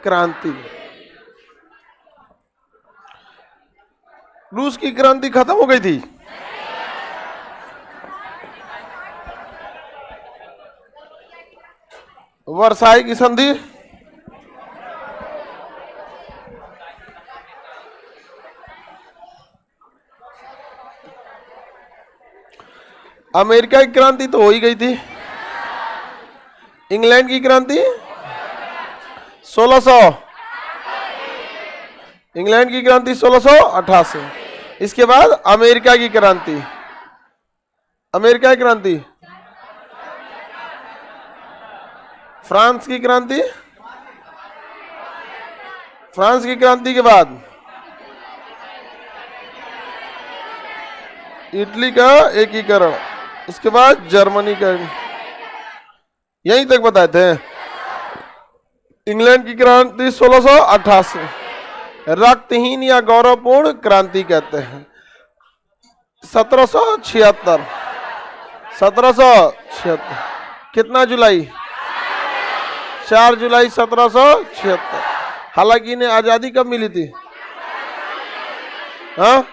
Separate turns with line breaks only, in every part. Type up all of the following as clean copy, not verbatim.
क्रांति। रूस की क्रांति खत्म हो गई थी। वर्साई की संधि, अमेरिका की क्रांति तो हो ही गई थी। इंग्लैंड की क्रांति 1600, इंग्लैंड की क्रांति 1688। इसके बाद अमेरिका की क्रांति, अमेरिका की क्रांति, फ्रांस की क्रांति, फ्रांस की क्रांति के बाद इटली का एकीकरण, इसके बाद जर्मनी का, यहीं तक बताए थे। इंग्लैंड की क्रांति 1688, रक्तहीन या गौरवपूर्ण क्रांति कहते हैं। 1776, 1776 कितना जुलाई? 4 जुलाई 1776। हालांकि इन्हें आजादी कब मिली थी? हाँ,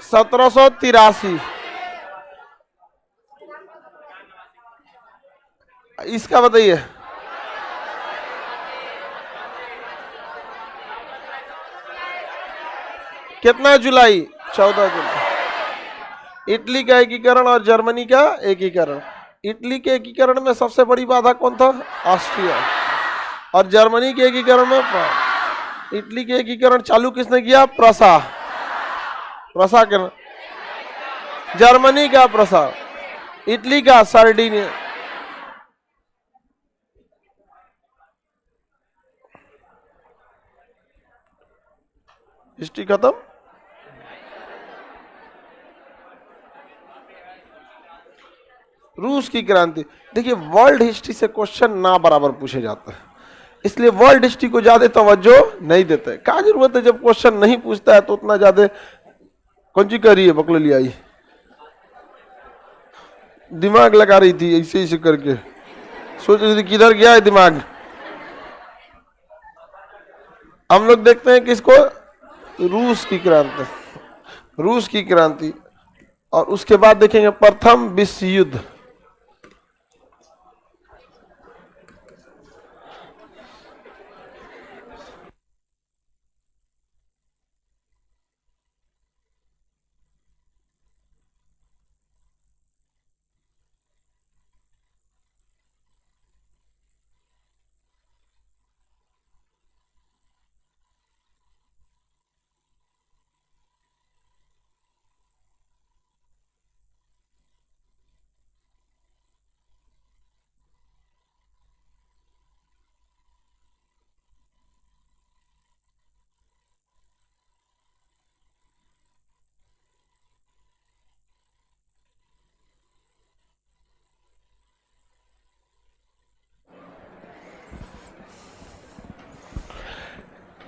1783। इसका बताइए। कितना जुलाई? 14 जुलाई। इटली का एकीकरण और जर्मनी का एकीकरण। इटली के एकीकरण में सबसे बड़ी बाधा कौन था? ऑस्ट्रिया। और जर्मनी के एकीकरण में फ्रांस। इटली के एकीकरण चालू किसने किया? प्रसा। प्रसा के, जर्मनी का प्रसा, इटली का सर्डिनिया। हिस्ट्री खत्म। रूस की क्रांति। देखिए, वर्ल्ड हिस्ट्री से क्वेश्चन ना बराबर पूछे जाते हैं, इसलिए वर्ल्ड हिस्ट्री को ज्यादा तवज्जो नहीं देते। क्या जरूरत है, जब क्वेश्चन नहीं पूछता है तो उतना ज्यादा कौन सी कर रही है? बकलोली आई, दिमाग लगा रही थी ऐसे ऐसे करके, सोच रही थी किधर गया है दिमाग। हम लोग देखते हैं किसको? रूस की क्रांति, रूस की क्रांति। और उसके बाद देखेंगे प्रथम विश्व युद्ध।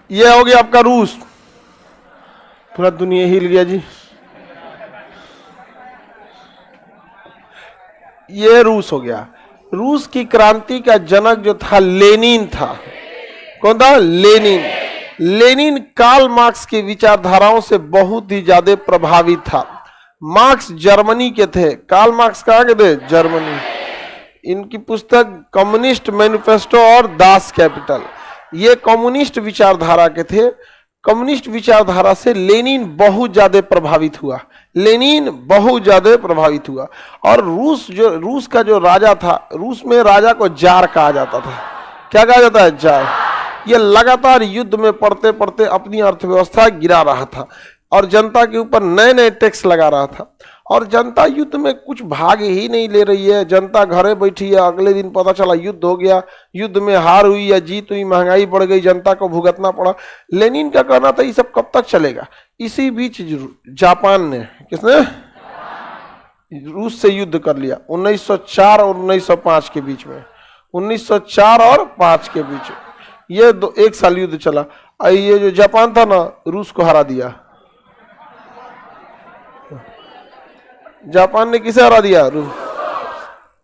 ये हो गया आपका रूस। पूरा दुनिया हिल गया जी। ये रूस हो गया। रूस की क्रांति का जनक जो था लेनिन था। कौन था? लेनिन। लेनिन कार्ल मार्क्स की विचारधाराओं से बहुत ही ज्यादा प्रभावित था। मार्क्स जर्मनी के थे। कार्ल मार्क्स कहाँ के थे? जर्मनी। इनकी पुस्तक कम्युनिस्ट मैनिफेस्टो और दास कैपिटल, ये कम्युनिस्ट विचारधारा के थे। कम्युनिस्ट विचारधारा से लेनिन बहुत ज्यादा प्रभावित हुआ। लेनिन बहुत ज्यादा प्रभावित हुआ। और रूस का जो राजा था, रूस में राजा को जार कहा जाता था। क्या कहा जाता है? जार। ये लगातार युद्ध में पड़ते पड़ते अपनी अर्थव्यवस्था गिरा रहा था और जनता के ऊपर नए नए टैक्स लगा रहा था। और जनता युद्ध में कुछ भाग ही नहीं ले रही है। जनता घरे बैठी है, अगले दिन पता चला युद्ध हो गया, युद्ध में हार हुई या जीत हुई, महंगाई बढ़ गई, जनता को भुगतना पड़ा। लेनिन का कहना था ये सब कब तक चलेगा। इसी बीच जापान ने, किसने? रूस से युद्ध कर लिया 1904 और 1905 के बीच में। 1904 और 5 के बीच ये एक साल युद्ध चला। ये जो जापान था ना, रूस को हरा दिया। जापान ने किसे हरा दिया?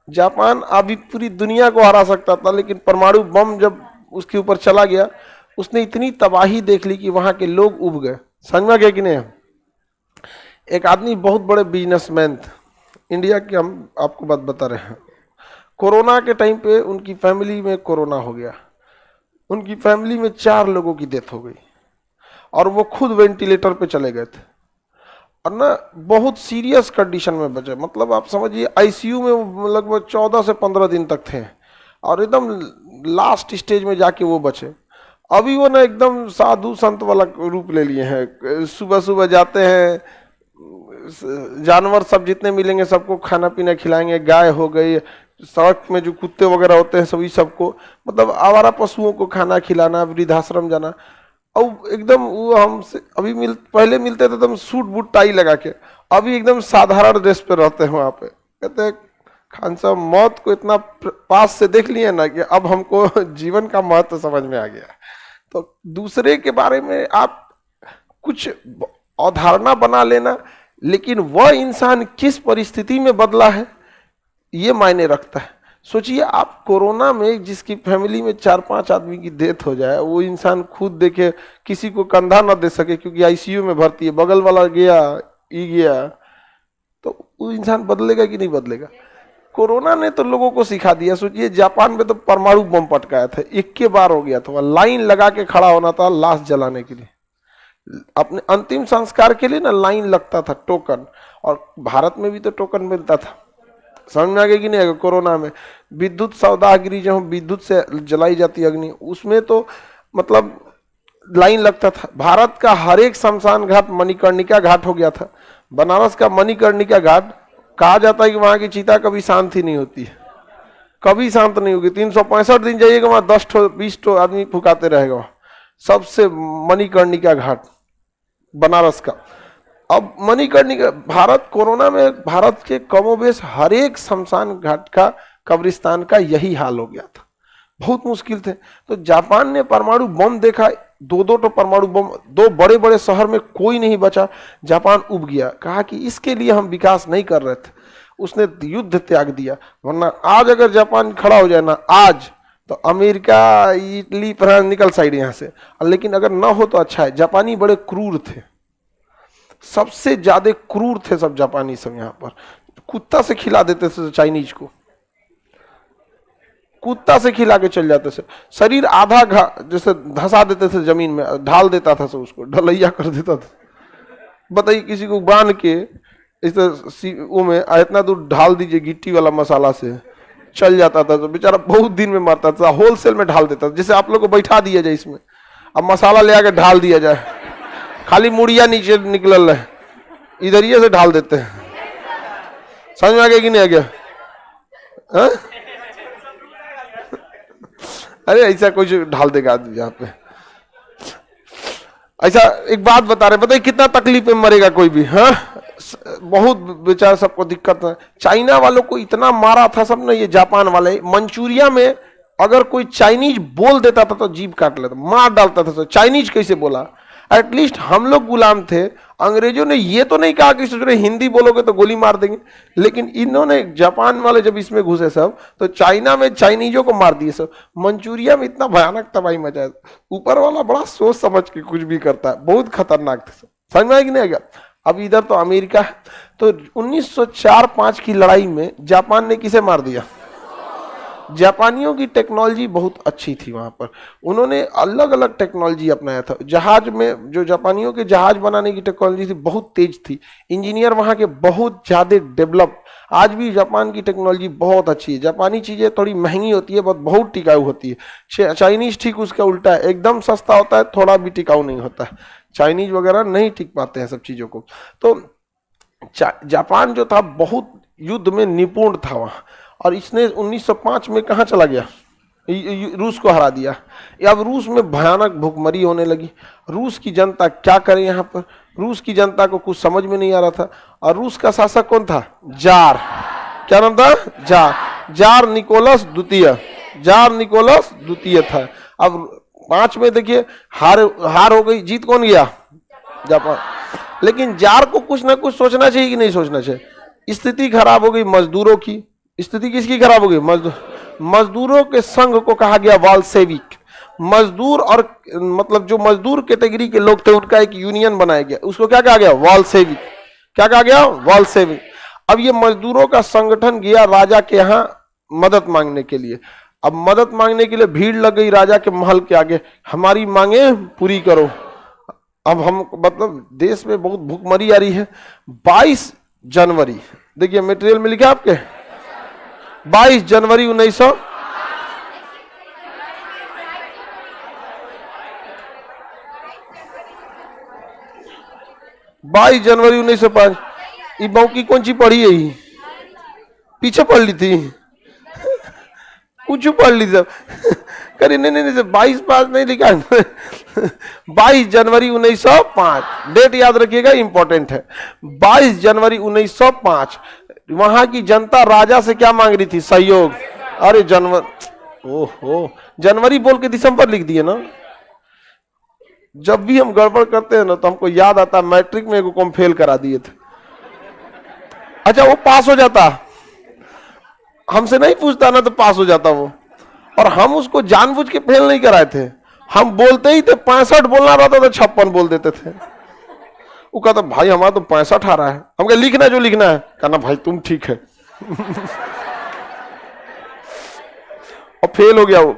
जापान अभी पूरी दुनिया को हरा सकता था, लेकिन परमाणु बम जब उसके ऊपर चला गया, उसने इतनी तबाही देख ली कि वहां के लोग उब गए। समझ में आ गया कि नहीं? एक आदमी बहुत बड़े बिजनेसमैन थे इंडिया के, हम आपको बात बता रहे हैं। कोरोना के टाइम पे उनकी फैमिली में कोरोना हो गया, उनकी फैमिली में 4 लोगों की डेथ हो गई और वो खुद वेंटिलेटर पे चले गए थे और ना बहुत सीरियस कंडीशन में बचे। मतलब आप समझिए आईसीयू में वो लगभग 14 से 15 दिन तक थे और एकदम लास्ट स्टेज में जाके वो बचे। अभी वो ना एकदम साधु संत वाला रूप ले लिए हैं। सुबह सुबह जाते हैं, जानवर सब जितने मिलेंगे सबको खाना पीना खिलाएंगे, गाय हो गई, सड़क में जो कुत्ते वगैरह होते हैं सभी सबको, मतलब आवारा पशुओं को खाना खिलाना, वृद्धाश्रम जाना। और एकदम वो हमसे अभी पहले मिलते थे एकदम सूट बूट टाई लगा के, अभी एकदम साधारण ड्रेस पे रहते हैं वहाँ पे। कहते हैं खान साहब मौत को इतना पास से देख लिए ना कि अब हमको जीवन का महत्व समझ में आ गया। तो दूसरे के बारे में आप कुछ अवधारणा बना लेना, लेकिन वह इंसान किस परिस्थिति में बदला है ये मायने रखता है। सोचिए आप कोरोना में जिसकी फैमिली में 4-5 आदमी की डेथ हो जाए, वो इंसान खुद देखे किसी को कंधा न दे सके क्योंकि आईसीयू में भर्ती है, बगल वाला गया गया, तो वो इंसान बदलेगा कि नहीं बदलेगा? कोरोना ने तो लोगों को सिखा दिया। सोचिए जापान में तो परमाणु बम पटकाया था, 1 बार हो गया था, लाइन लगा के खड़ा होना था लाश जलाने के लिए। अपने अंतिम संस्कार के लिए ना लाइन लगता था, टोकन, और भारत में भी तो टोकन मिलता था। समझ में आ गया कि नहीं? कोरोना में विद्युत सौदागरी जो विद्युत से जलाई जाती अग्नि, उसमें तो मतलब लाइन लगता था। भारत का हर एक शमशान घाट मणिकर्णिका घाट हो गया था। बनारस का मणिकर्णिका घाट, कहा जाता है कि वहां की चिता कभी शांत ही नहीं होती है, कभी शांत नहीं होगी। 365 दिन जाइएगा वहां 10-20 आदमी फुकाते रहेगा वहां। सबसे मणिकर्णिका घाट बनारस का। अब मणिकर्णिका भारत, कोरोना में भारत के कमोबेश हर एक शमशान घाट का, कब्रिस्तान का यही हाल हो गया था। बहुत मुश्किल थे। तो जापान ने परमाणु बम देखा, 2-2 तो परमाणु बम, 2 बड़े बड़े शहर में कोई नहीं बचा। जापान उब गया, कहा कि इसके लिए हम विकास नहीं कर रहे थे। उसने युद्ध त्याग दिया। वरना आज अगर जापान खड़ा हो जाए ना आज, तो अमेरिका, इटली, फ्रांस निकल साइड यहाँ से। लेकिन अगर ना हो तो अच्छा है। जापानी बड़े क्रूर थे, सबसे ज्यादा क्रूर थे सब जापानी सब। यहाँ पर कुत्ता से खिला देते थे चाइनीज को, कुत्ता से खिला के चल जाते थे। शरीर आधा जैसे धंसा देते थे जमीन में, ढाल देता था सब, उसको ढलैया कर देता था। बताइए किसी को बांध के इस में इतना दूर ढाल दीजिए गिट्टी वाला मसाला से, चल जाता था। तो बेचारा बहुत दिन में मरता था। होलसेल में ढाल देता था, जैसे आप लोग को बैठा दिया जाए इसमें, अब मसाला ले आके ढाल दिया जाए, खाली मुड़िया नीचे निकल है, इधर ही से ढाल देते हैं। समझ में आ गया कि नहीं आ गया? हा? अरे ऐसा कुछ ढाल देगा आदमी यहाँ पे। ऐसा एक बात बता रहे, बताइए कितना तकलीफ में मरेगा कोई भी। हाँ, बहुत बेचारा, सबको दिक्कत है। चाइना वालों को इतना मारा था सब ना, ये जापान वाले। मंचूरिया में अगर कोई चाइनीज बोल देता था तो जीभ काट लेता, मार डालता था। चाइनीज कैसे बोला? एटलीस्ट हम लोग गुलाम थे। अंग्रेजों ने ये तो नहीं कहा कि सोच रहे हिंदी बोलोगे तो गोली मार देंगे, लेकिन इन्होंने, जापान वाले जब इसमें घुसे सब, तो चाइना में चाइनीजों को मार दिए सब। मंचूरिया में इतना भयानक तबाही मचाया। ऊपर वाला बड़ा सोच समझ के कुछ भी करता है, बहुत खतरनाक थे सब। समझ में आया कि नहीं आएगा? अब इधर तो अमेरिका। तो 1904-5 की लड़ाई में जापान ने किसे मार दिया? जापानियों की टेक्नोलॉजी बहुत अच्छी थी वहां पर। उन्होंने अलग अलग टेक्नोलॉजी अपनाया था। जहाज में जो जापानियों के जहाज बनाने की टेक्नोलॉजी थी बहुत तेज थी। इंजीनियर वहां के बहुत ज्यादा डेवलप। आज भी जापान की टेक्नोलॉजी बहुत अच्छी है। जापानी चीजें थोड़ी महंगी होती है, बहुत टिकाऊ होती है। चाइनीज ठीक उसका उल्टा है, एकदम सस्ता होता है, थोड़ा भी टिकाऊ नहीं होता है। चाइनीज वगैरह नहीं टिक पाते हैं सब चीजों को। तो जापान जो था बहुत युद्ध में निपुण था वहां, और इसने 1905 में कहाँ चला गया? रूस को हरा दिया। अब रूस में भयानक भूखमरी होने लगी। रूस की जनता क्या करे यहाँ पर? रूस की जनता को कुछ समझ में नहीं आ रहा था। और रूस का शासक कौन था? जार। क्या नाम था? जार निकोलस द्वितीय। जार निकोलस द्वितीय था। अब 5 में देखिए हार हो गई। जीत कौन गया? जापान। लेकिन जार को कुछ ना कुछ सोचना चाहिए कि नहीं सोचना चाहिए? स्थिति खराब हो गई मजदूरों की, स्थिति किसकी खराब हो गई? मजदूरों के संघ को कहा गया वालसेविक। मजदूर और मतलब जो मजदूर कैटेगरी के लोग थे उनका एक यूनियन बनाया गया, उसको क्या कहा गया? वालसेविक। क्या कहा गया? वालसेविक। अब ये मजदूरों का संगठन गया राजा के यहां मदद मांगने के लिए। अब मदद मांगने के लिए भीड़ लग गई राजा के महल के आगे, हमारी मांगे पूरी करो। अब हम मतलब देश में बहुत भूखमरी आ रही है। 22 जनवरी, देखिए मटेरियल में लिखा आपके 22 जनवरी 1900 22 जनवरी 1905। ये बहु की कौन सी पढ़ी है? पीछे पढ़ ली थी कुछ पढ़ ली सब करे नहीं नहीं नहीं 22 पास नहीं लिखा 22 जनवरी 1905 डेट याद रखिएगा, इंपॉर्टेंट है। 22 जनवरी 1905 वहां की जनता राजा से क्या मांग रही थी? सहयोग। अरे ओहो, जनवरी बोल के दिसंबर लिख दिए ना। जब भी हम गड़बड़ करते हैं ना तो हमको याद आता मैट्रिक में एगो कम फेल करा दिए थे। अच्छा वो पास हो जाता, हमसे नहीं पूछता ना तो पास हो जाता वो। और हम उसको जानबूझ के फेल नहीं कराए थे, हम बोलते ही थे 65 बोलना रहता तो 56 बोल देते थे। वो कहता भाई हमारा तो 65 आ रहा है। हम कहे लिखना जो लिखना है। कहना भाई तुम ठीक है और फेल हो गया वो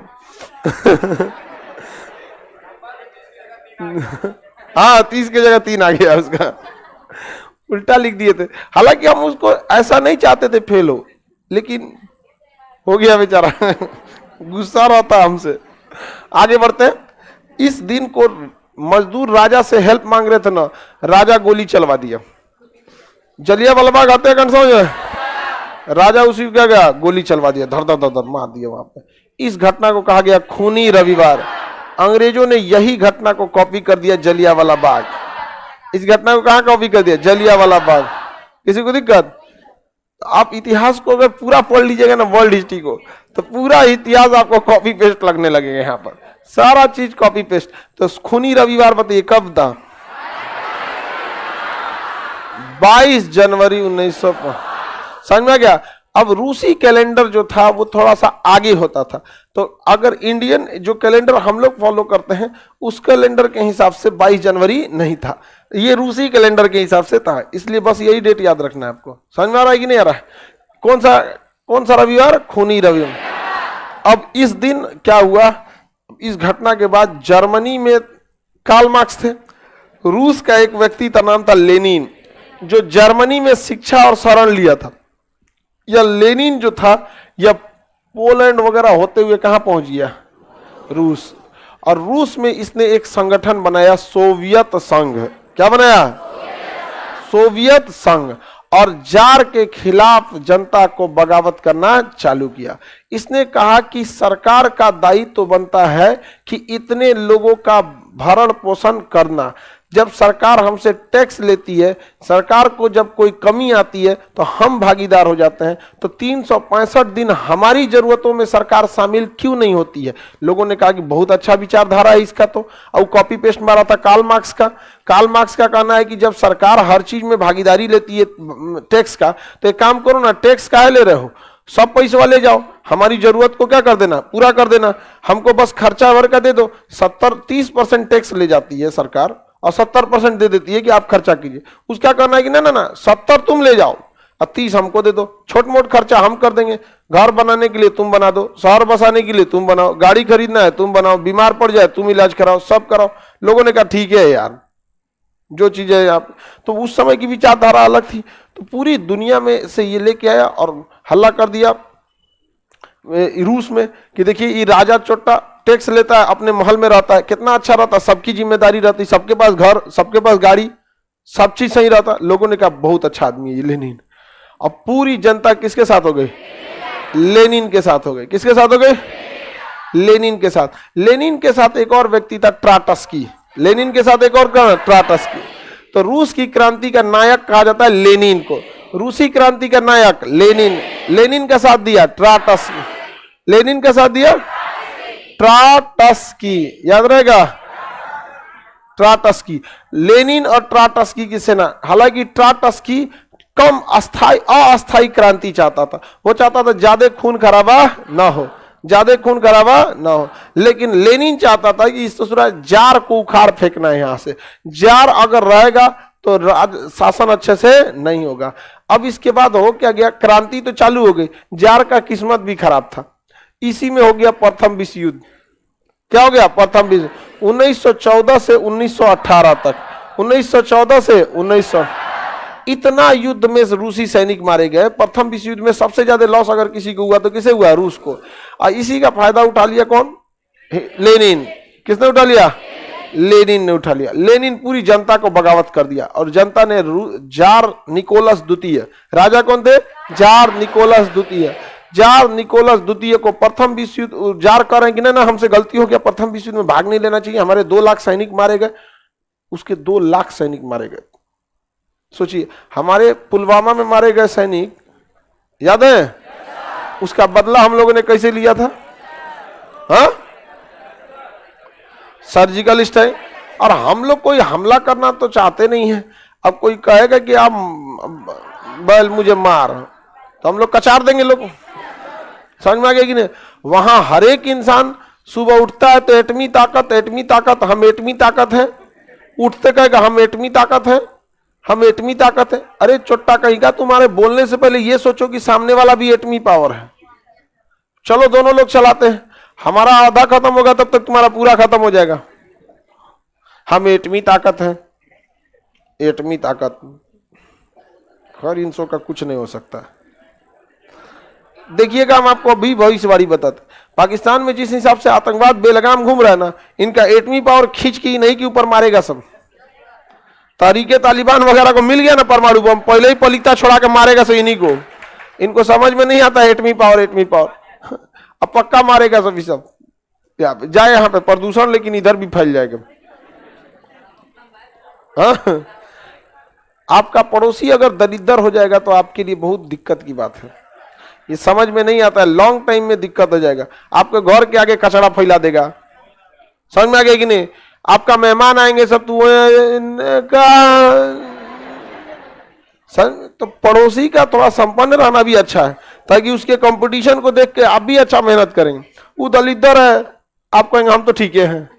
हाँ 30 की जगह 3 आ गया उसका, उल्टा लिख दिए थे। हालांकि हम उसको ऐसा नहीं चाहते थे फेल हो, लेकिन हो गया बेचारा गुस्सा रहता हमसे। आगे बढ़ते हैं। इस दिन को मजदूर राजा से हेल्प मांग रहे थे ना, राजा गोली चलवा दिया। जलियांवाला बाग आते हैं समझ, राजा उसी को क्या गया गोली चलवा दिया, धर धर धर धर मार दिया वहां पे। इस घटना को कहा गया खूनी रविवार। अंग्रेजों ने यही घटना को कॉपी कर दिया जलियांवाला बाग। इस घटना को कहां कॉपी कर दिया? जलियांवाला बाग। किसी को दिक्कत? आप इतिहास को अगर पूरा पढ़ लीजिएगा ना, वर्ल्ड हिस्ट्री को, तो पूरा इतिहास आपको कॉपी पेस्ट लगने लगेगा। यहाँ पर सारा चीज कॉपी पेस्ट। तो खूनी रविवार बताइए कब था? 22 जनवरी 1905। समझ में आ गया? अब रूसी कैलेंडर जो था वो थोड़ा सा आगे होता था, तो अगर इंडियन जो कैलेंडर हम लोग फॉलो करते हैं उस कैलेंडर के हिसाब से 22 जनवरी नहीं था, ये रूसी कैलेंडर के हिसाब से था। इसलिए बस यही डेट याद रखना है आपको। समझ में आ रहा है कि नहीं आ रहा है? कौन सा रविवार? खूनी रविवार। अब इस दिन क्या हुआ? इस घटना के बाद जर्मनी में कार्ल मार्क्स थे, रूस का एक व्यक्ति था नाम था लेनिन, जो जर्मनी में शिक्षा और शरण लिया था। यह लेनिन जो था यह पोलैंड वगैरह होते हुए कहां पहुंच गया? रूस। और रूस में इसने एक संगठन बनाया, सोवियत संघ। क्या बनाया? सोवियत संघ। और जार के खिलाफ जनता को बगावत करना चालू किया। इसने कहा कि सरकार का दायित्व तो बनता है कि इतने लोगों का भरण पोषण करना। जब सरकार हमसे टैक्स लेती है, सरकार को जब कोई कमी आती है तो हम भागीदार हो जाते हैं। तो 365 दिन हमारी जरूरतों में सरकार शामिल क्यों नहीं होती है? लोगों ने कहा कि बहुत अच्छा विचारधारा है इसका। तो और कॉपी पेस्ट मारा था कार्ल मार्क्स का। कार्ल मार्क्स का कहना है कि जब सरकार हर चीज में भागीदारी लेती है टैक्स का, तो एक काम करो ना, टैक्स काहे ले रहे हो? सब पैसा ले जाओ, हमारी जरूरत को क्या कर देना? पूरा कर देना। हमको बस खर्चा भर का दे दो। 30% टैक्स ले जाती है सरकार और 70% दे देती है कि आप खर्चा कीजिए। उसका कहना है कि ना ना ना 70 तुम ले जाओ और 30 हमको दे दो। छोट मोट खर्चा हम कर देंगे, घर बनाने के लिए तुम बना दो, शहर बसाने के लिए तुम बनाओ, गाड़ी खरीदना है तुम बनाओ, बीमार पड़ जाए तुम इलाज कराओ, सब कराओ। लोगों ने कहा ठीक है यार, जो चीजें आप। तो उस समय की विचारधारा अलग थी। तो पूरी दुनिया में से ये लेके आया और हल्ला कर दिया रूस में कि देखिए ये राजा चोट्टा टैक्स लेता है, अपने महल में रहता है, कितना अच्छा रहता, सबकी जिम्मेदारी रहती, सबके पास घर, सबके पास गाड़ी, सब चीज सही रहता। लोगों ने कहा बहुत अच्छा आदमी है ये लेनिन। अब पूरी जनता किसके साथ हो गई? लेनिन के साथ हो गई। किसके साथ हो गई? लेनिन के साथ। लेनिन के साथ एक और व्यक्ति था ट्राटस्की। लेनिन के साथ एक और कौन? ट्राटस्की। तो रूस की क्रांति का नायक कहा जाता है लेनिन को। रूसी क्रांति का नायक लेनिन। लेनिन का साथ दिया ट्राटस्की। लेनिन का साथ दिया ट्राटस्की। याद रहेगा? ट्राटस्की। लेनिन और ट्राटस्की की सेना। हालांकि ट्राटस्की कम अस्थाई अस्थाई क्रांति चाहता था। वो चाहता था ज्यादा खून खराबा ना हो, ज्यादा खून खराबा ना हो। लेकिन लेनिन चाहता था कि इस ससुरा जार को उखाड़ फेंकना है यहां से। जार अगर रहेगा तो राज शासन अच्छे से नहीं होगा। अब इसके बाद हो क्या गया, क्रांति तो चालू हो गई, जार का किस्मत भी खराब था। इसी में हो गया प्रथम विश्व युद्ध। क्या हो गया? प्रथम विश्व 1914 से 1918 तक, 1914 से 1900 इतना युद्ध में रूसी सैनिक मारे गए। प्रथम विश्व युद्ध में सबसे ज्यादा लॉस अगर किसी को हुआ तो किसे हुआ? रूस को। और इसी का फायदा उठा लिया कौन? लेनिन। किसने उठा लिया? लेनिन ने उठा लिया। लेनिन पूरी जनता को बगावत कर दिया और जनता ने जार निकोलस द्वितीय, राजा कौन थे? जार निकोलस द्वितीय। जार निकोलस द्वितीय को प्रथम विश्व युद्ध, जार कह रहे हैं कि ना हमसे गलती हो गया, प्रथम विश्व युद्ध में भाग नहीं लेना चाहिए, हमारे 2 लाख सैनिक मारे गए। उसके 2 लाख सैनिक मारे गए। सोचिए, हमारे पुलवामा में मारे गए सैनिक याद है? उसका बदला हम लोगों ने कैसे लिया था? हाँ, सर्जिकल स्ट्राइक। और हम लोग कोई हमला करना तो चाहते नहीं है। अब कोई कहेगा कि आप बैल मुझे मार, तो हम लोग कचार देंगे लोग। समझ में आ गया कि नहीं? वहां हर एक इंसान सुबह उठता है तो एटमी ताकत, एटमी ताकत, हम एटमी ताकत है। उठते कहेगा हम एटमी ताकत है, हम एटमी ताकत है। अरे चोट्टा कहेगा, तुम्हारे बोलने से पहले ये सोचो कि सामने वाला भी एटमी पावर है। चलो दोनों लोग चलाते हैं, हमारा आधा खत्म होगा तब तक तुम्हारा पूरा खत्म हो जाएगा। हम एटमी ताकत है, एटमी ताकत। हर इंसान का कुछ नहीं हो सकता। देखिएगा, हम आपको अभी भविष्यवाणी बताते, पाकिस्तान में जिस हिसाब से आतंकवाद बेलगाम घूम रहा है ना, इनका एटमी पावर खींच की नहीं के ऊपर मारेगा सब। तहरीके तालिबान वगैरह को मिल गया ना परमाणु बम, पहले ही पलीता छोड़ा के मारेगा सब इन्हीं को। इनको समझ में नहीं आता एटमी पावर, एटमी पावर। अब पक्का मारेगा सभी सब। जाए यहाँ पे प्रदूषण, लेकिन इधर भी फैल जाएगा। हाँ? आपका पड़ोसी अगर दरिद्र हो जाएगा तो आपके लिए बहुत दिक्कत की बात है। ये समझ में नहीं आता है, लॉन्ग टाइम में दिक्कत हो जाएगा। आपके घर के आगे कचरा फैला देगा। समझ में आ गया कि नहीं? आपका मेहमान आएंगे सब तो पड़ोसी का थोड़ा संपन्न रहना भी अच्छा है, ताकि उसके कंपटीशन को देख के आप भी अच्छा मेहनत करेंगे। वो दलिद्र है, आप कहेंगे हम तो ठीक है।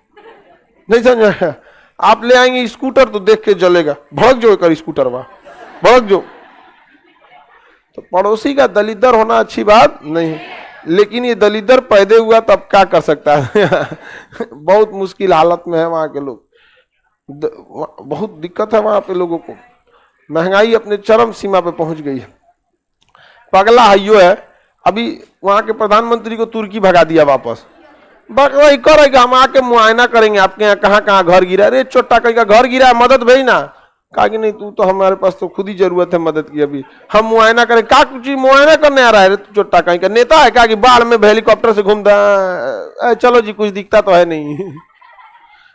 नहीं समझ? आप ले आएंगे स्कूटर तो देख के जलेगा, भड़क जो कर स्कूटर वहां, भड़क जो। तो पड़ोसी का दलिद्र होना अच्छी बात नहीं, लेकिन ये दलिद्र पैदा हुआ तब क्या कर सकता है? बहुत मुश्किल हालत में है वहां के लोग, बहुत दिक्कत है वहां पे लोगों को। महंगाई अपने चरम सीमा पे पहुंच गई है। पगला हाइयो है, अभी वहां के प्रधानमंत्री को तुर्की भगा दिया वापस। वही करेगा, हम आके मुआयना करेंगे आपके यहाँ कहाँ कहाँ घर गिरा। अरे छोटा कहेगा घर गिरा है, मदद भेजना। कहा कि नहीं, तू तो हमारे पास तो खुद ही जरूरत है मदद की, अभी हम मुआयना करें। का कुछ मुआयना करने आ रहा है? तू चोट्टा कहीं का नेता है क्या कि बाढ़ में हेलीकॉप्टर से घूमता है? चलो जी, कुछ दिखता तो है नहीं।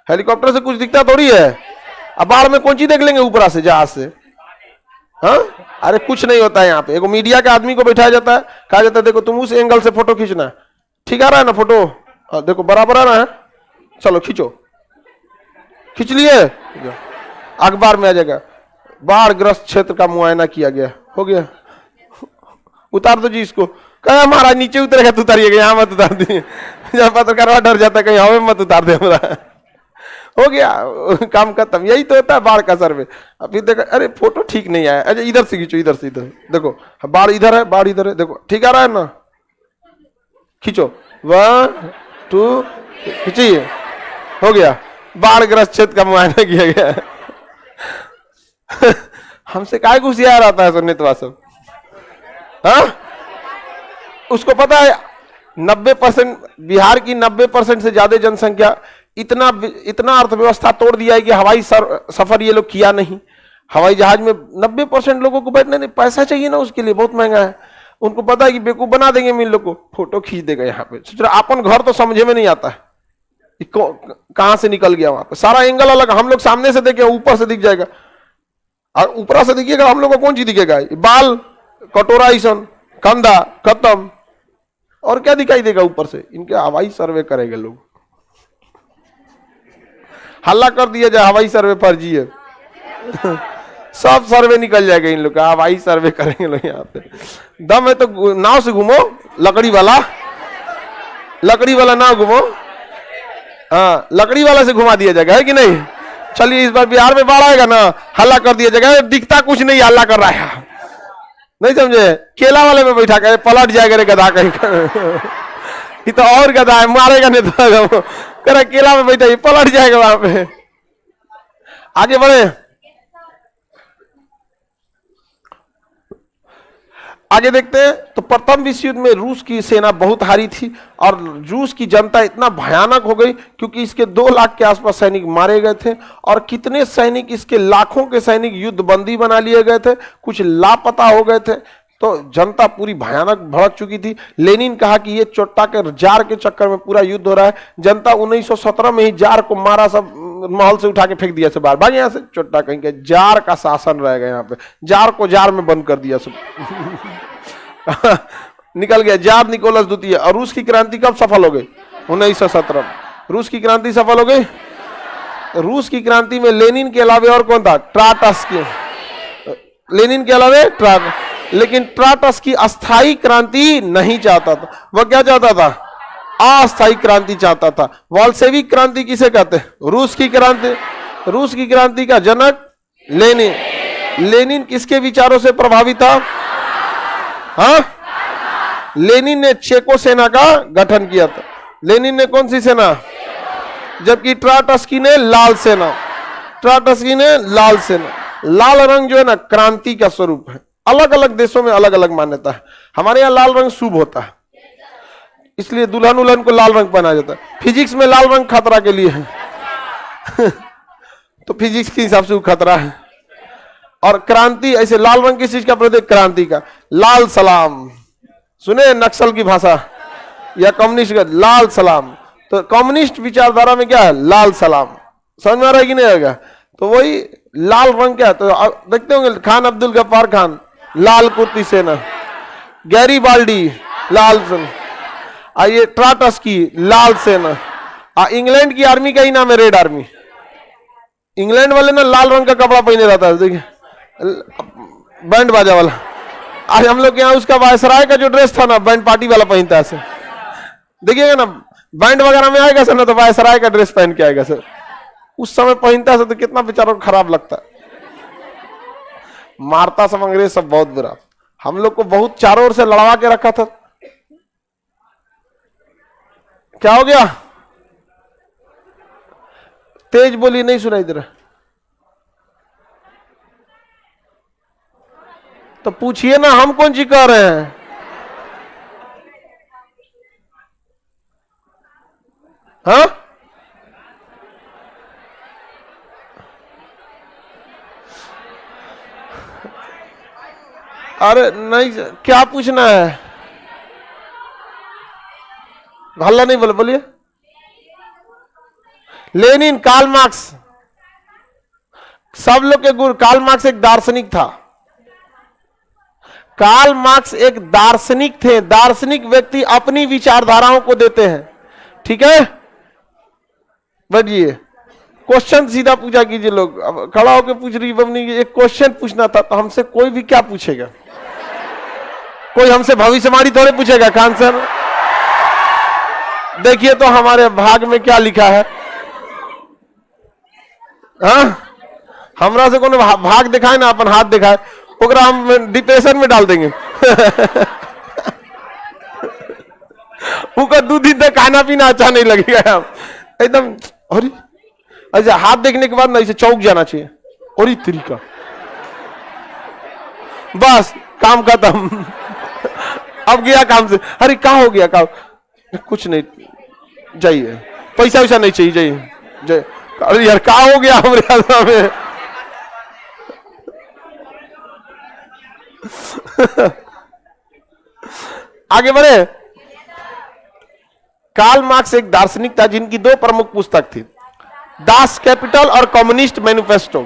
हेलीकॉप्टर से कुछ दिखता थोड़ी है। अब बाढ़ में कौन चीज देख लेंगे ऊपर से, जहाज से? हाँ, अरे कुछ नहीं होता है यहाँ पे। एगो मीडिया के आदमी को बैठाया जाता है, कहा जाता है देखो तुम उस एंगल से फोटो खींचना। ठीक आ रहा है ना फोटो? देखो बराबर आ रहा है, चलो खींचो। खींच लिए, अखबार में आ जाएगा बाढ़ ग्रस्त क्षेत्र का मुआयना किया गया, हो गया। उतार दो जी इसको। कहा महाराज नीचे उतरेगा तो उतारिएगा, यहाँ मत उतार दिए। जब पत्रकार डर जाता है कहीं हमें मत उतार दे हमारा। हो गया काम खत्म। यही तो होता है बाढ़ का सर्वे। अभी देखो, अरे फोटो ठीक नहीं आया, अच्छा इधर से खींचो, इधर से, इधर देखो बाढ़ इधर है, बाढ़ इधर है, देखो ठीक आ रहा है ना? खींचो, 1 2 खींचिए, हो गया। बाढ़ ग्रस्त क्षेत्र का मुआयना किया गया। हमसे काय घुसिया रहता है सुनितवा सब। हाँ, उसको पता है 90%, बिहार की 90% से ज्यादा जनसंख्या, इतना अर्थव्यवस्था तोड़ दिया है कि हवाई सफर ये लोग किया नहीं। हवाई जहाज में 90% लोगों को बैठने नहीं, पैसा चाहिए ना उसके लिए, बहुत महंगा है। उनको पता है कि बेवकूफ बना देंगे मिल लोग को, फोटो खींच देगा यहाँ पे। सोच रहा अपन घर तो समझे में नहीं आता है, कहां से निकल गया वहां पे। सारा एंगल अलग, हम लोग सामने से देखे ऊपर से दिख जाएगा, और ऊपर से दिखिएगा हम लोग को कौन चीज दिखेगा? बाल, कटोरा, ईसन, कंधा खत्म, और क्या दिखाई देगा ऊपर से? इनके हवाई सर्वे करेंगे लोग। हल्ला कर दिया जाए हवाई सर्वे फर्जी है। सब सर्वे निकल जाएगा इन लोग का। अब आई सर्वे करेंगे लोग यहाँ पे। दम है तो नाव से घूमो, लकड़ी वाला नाव घूमो। हाँ, लकड़ी वाला से घुमा दिया जाएगा, है कि नहीं? चलिए इस बार बिहार में बाढ़ आएगा ना, हल्ला कर दिया जाएगा, दिखता कुछ नहीं, हल्ला कर रहा है, नहीं समझे? केला वाले में बैठा कर पलट जाएगा रे गधा कहीं का। ये तो और गधा है, मारेगा नहीं तो कर केला में बैठा, पलट जाएगा वहां पे। आगे बढ़े, आगे देखते हैं। तो प्रथम विश्व युद्ध में रूस की सेना बहुत हारी थी और रूस की जनता इतना भयानक हो गई क्योंकि इसके 2 लाख के आसपास सैनिक मारे गए थे और कितने सैनिक, इसके लाखों के सैनिक युद्ध बंदी बना लिए गए थे, कुछ लापता हो गए थे। तो जनता पूरी भयानक भड़क चुकी थी। लेनिन कहा कि ये चोट्टा के जार के चक्कर में पूरा युद्ध हो रहा है। जनता 1917 में ही जार को मारा, सब महल से उठा के फेंक दिया, सब बाहर भाग यहाँ से। चोट्टा कहीं के जार का शासन रहेगा यहाँ पे, जार को जार में बंद कर दिया सब। निकल गया जार निकोलस द्वितीय। और रूस की क्रांति कब सफल हो गई? 1917। रूस की क्रांति सफल हो गई। रूस की क्रांति में लेनिन के अलावे और कौन था? ट्राटस्की। लेनिन के अलावे लेकिन ट्राटस्की अस्थाई क्रांति नहीं चाहता था। वह क्या चाहता था? अस्थाई क्रांति चाहता था। बोल्शेविक क्रांति किसे कहते हैं? रूस की क्रांति। रूस की क्रांति का जनक लेनिन। लेनिन किसके विचारों से प्रभावित था? हाँ, लेनिन ने चेको सेना का गठन किया था। लेनिन ने कौन सी सेना? जबकि ट्राटस्की ने लाल सेना। ट्राटस्की ने लाल सेना। लाल रंग जो है ना, क्रांति का स्वरूप है। अलग अलग देशों में अलग अलग मान्यता है। हमारे यहाँ लाल रंग शुभ होता है, इसलिए दुल्हन उल्हन को लाल रंग पहनाया जाता है। फिजिक्स में लाल रंग खतरा के लिए है। तो फिजिक्स के हिसाब से वो खतरा है। और क्रांति ऐसे लाल रंग किस चीज का प्रतीक? क्रांति का। लाल सलाम सुने नक्सल की भाषा या कम्युनिस्ट का लाल सलाम। तो कम्युनिस्ट विचारधारा में क्या है? लाल सलाम। समझ में आ रहा है कि नहीं आएगा? तो वही लाल रंग क्या है? तो देखते होंगे खान अब्दुल गफ्फार खान लाल कुर्ती सेना, गैरी बाल्डी लाल सेना, ये ट्राटस्की लाल सेना। इंग्लैंड की आर्मी का ही नाम है रेड आर्मी। इंग्लैंड वाले ना लाल रंग का कपड़ा पहने रहता है, देखिए बैंड बाजा वाला। आज हम लोग यहाँ उसका वायसराय का जो ड्रेस था ना, बैंड पार्टी वाला पहनता है सर। देखिएगा ना बैंड वगैरह में आएगा सर ना, तो वायसराय का ड्रेस पहन के आएगा सर। उस समय पहनता है तो कितना बेचारों को खराब लगता है। मारता सब अंग्रेज सब बहुत बुरा। हम लोग को बहुत चारों ओर से लड़वा के रखा था। क्या हो गया? तेज बोली, नहीं सुनाई दे रहा। तो पूछिए ना, हम कौन सी कह रहे हैं? हाँ, अरे नहीं, क्या पूछना है? हल्ला नहीं बोले, बोलिए। लेनिन, कार्ल मार्क्स, सब लोग के गुरु। कार्ल मार्क्स एक दार्शनिक था। कार्ल मार्क्स एक दार्शनिक थे। दार्शनिक व्यक्ति अपनी विचारधाराओं को देते हैं, ठीक है? बढ़िए, क्वेश्चन सीधा पूछा कीजिए। लोग अब खड़ा होकर पूछ रही बमनी, एक क्वेश्चन पूछना था, तो हमसे कोई भी क्या पूछेगा? कोई हमसे भविष्यवाणी थोड़े पूछेगा। खान सर देखिए तो हमारे भाग में क्या लिखा है। हाँ, हमरा से कोनो भाग दिखाए ना, अपन हाथ दिखाए, ओकरा हम डिप्रेशन में डाल देंगे। उनका 2 दिन तक खाना पीना अच्छा नहीं लगेगा एकदम। अरे ऐसे हाथ देखने के बाद ना, इसे चौक जाना चाहिए। और तरीका बस काम खत्म। अब गया काम से। अरे क्या हो गया? काम कुछ नहीं, जाइए, पैसा वैसा नहीं चाहिए, जाइए जाइए। अरे यार क्या हो गया हमारे हाथ में? आगे बढ़े। कार्ल मार्क्स एक दार्शनिक था जिनकी 2 प्रमुख पुस्तक थी, दास कैपिटल और कम्युनिस्ट मैनिफेस्टो।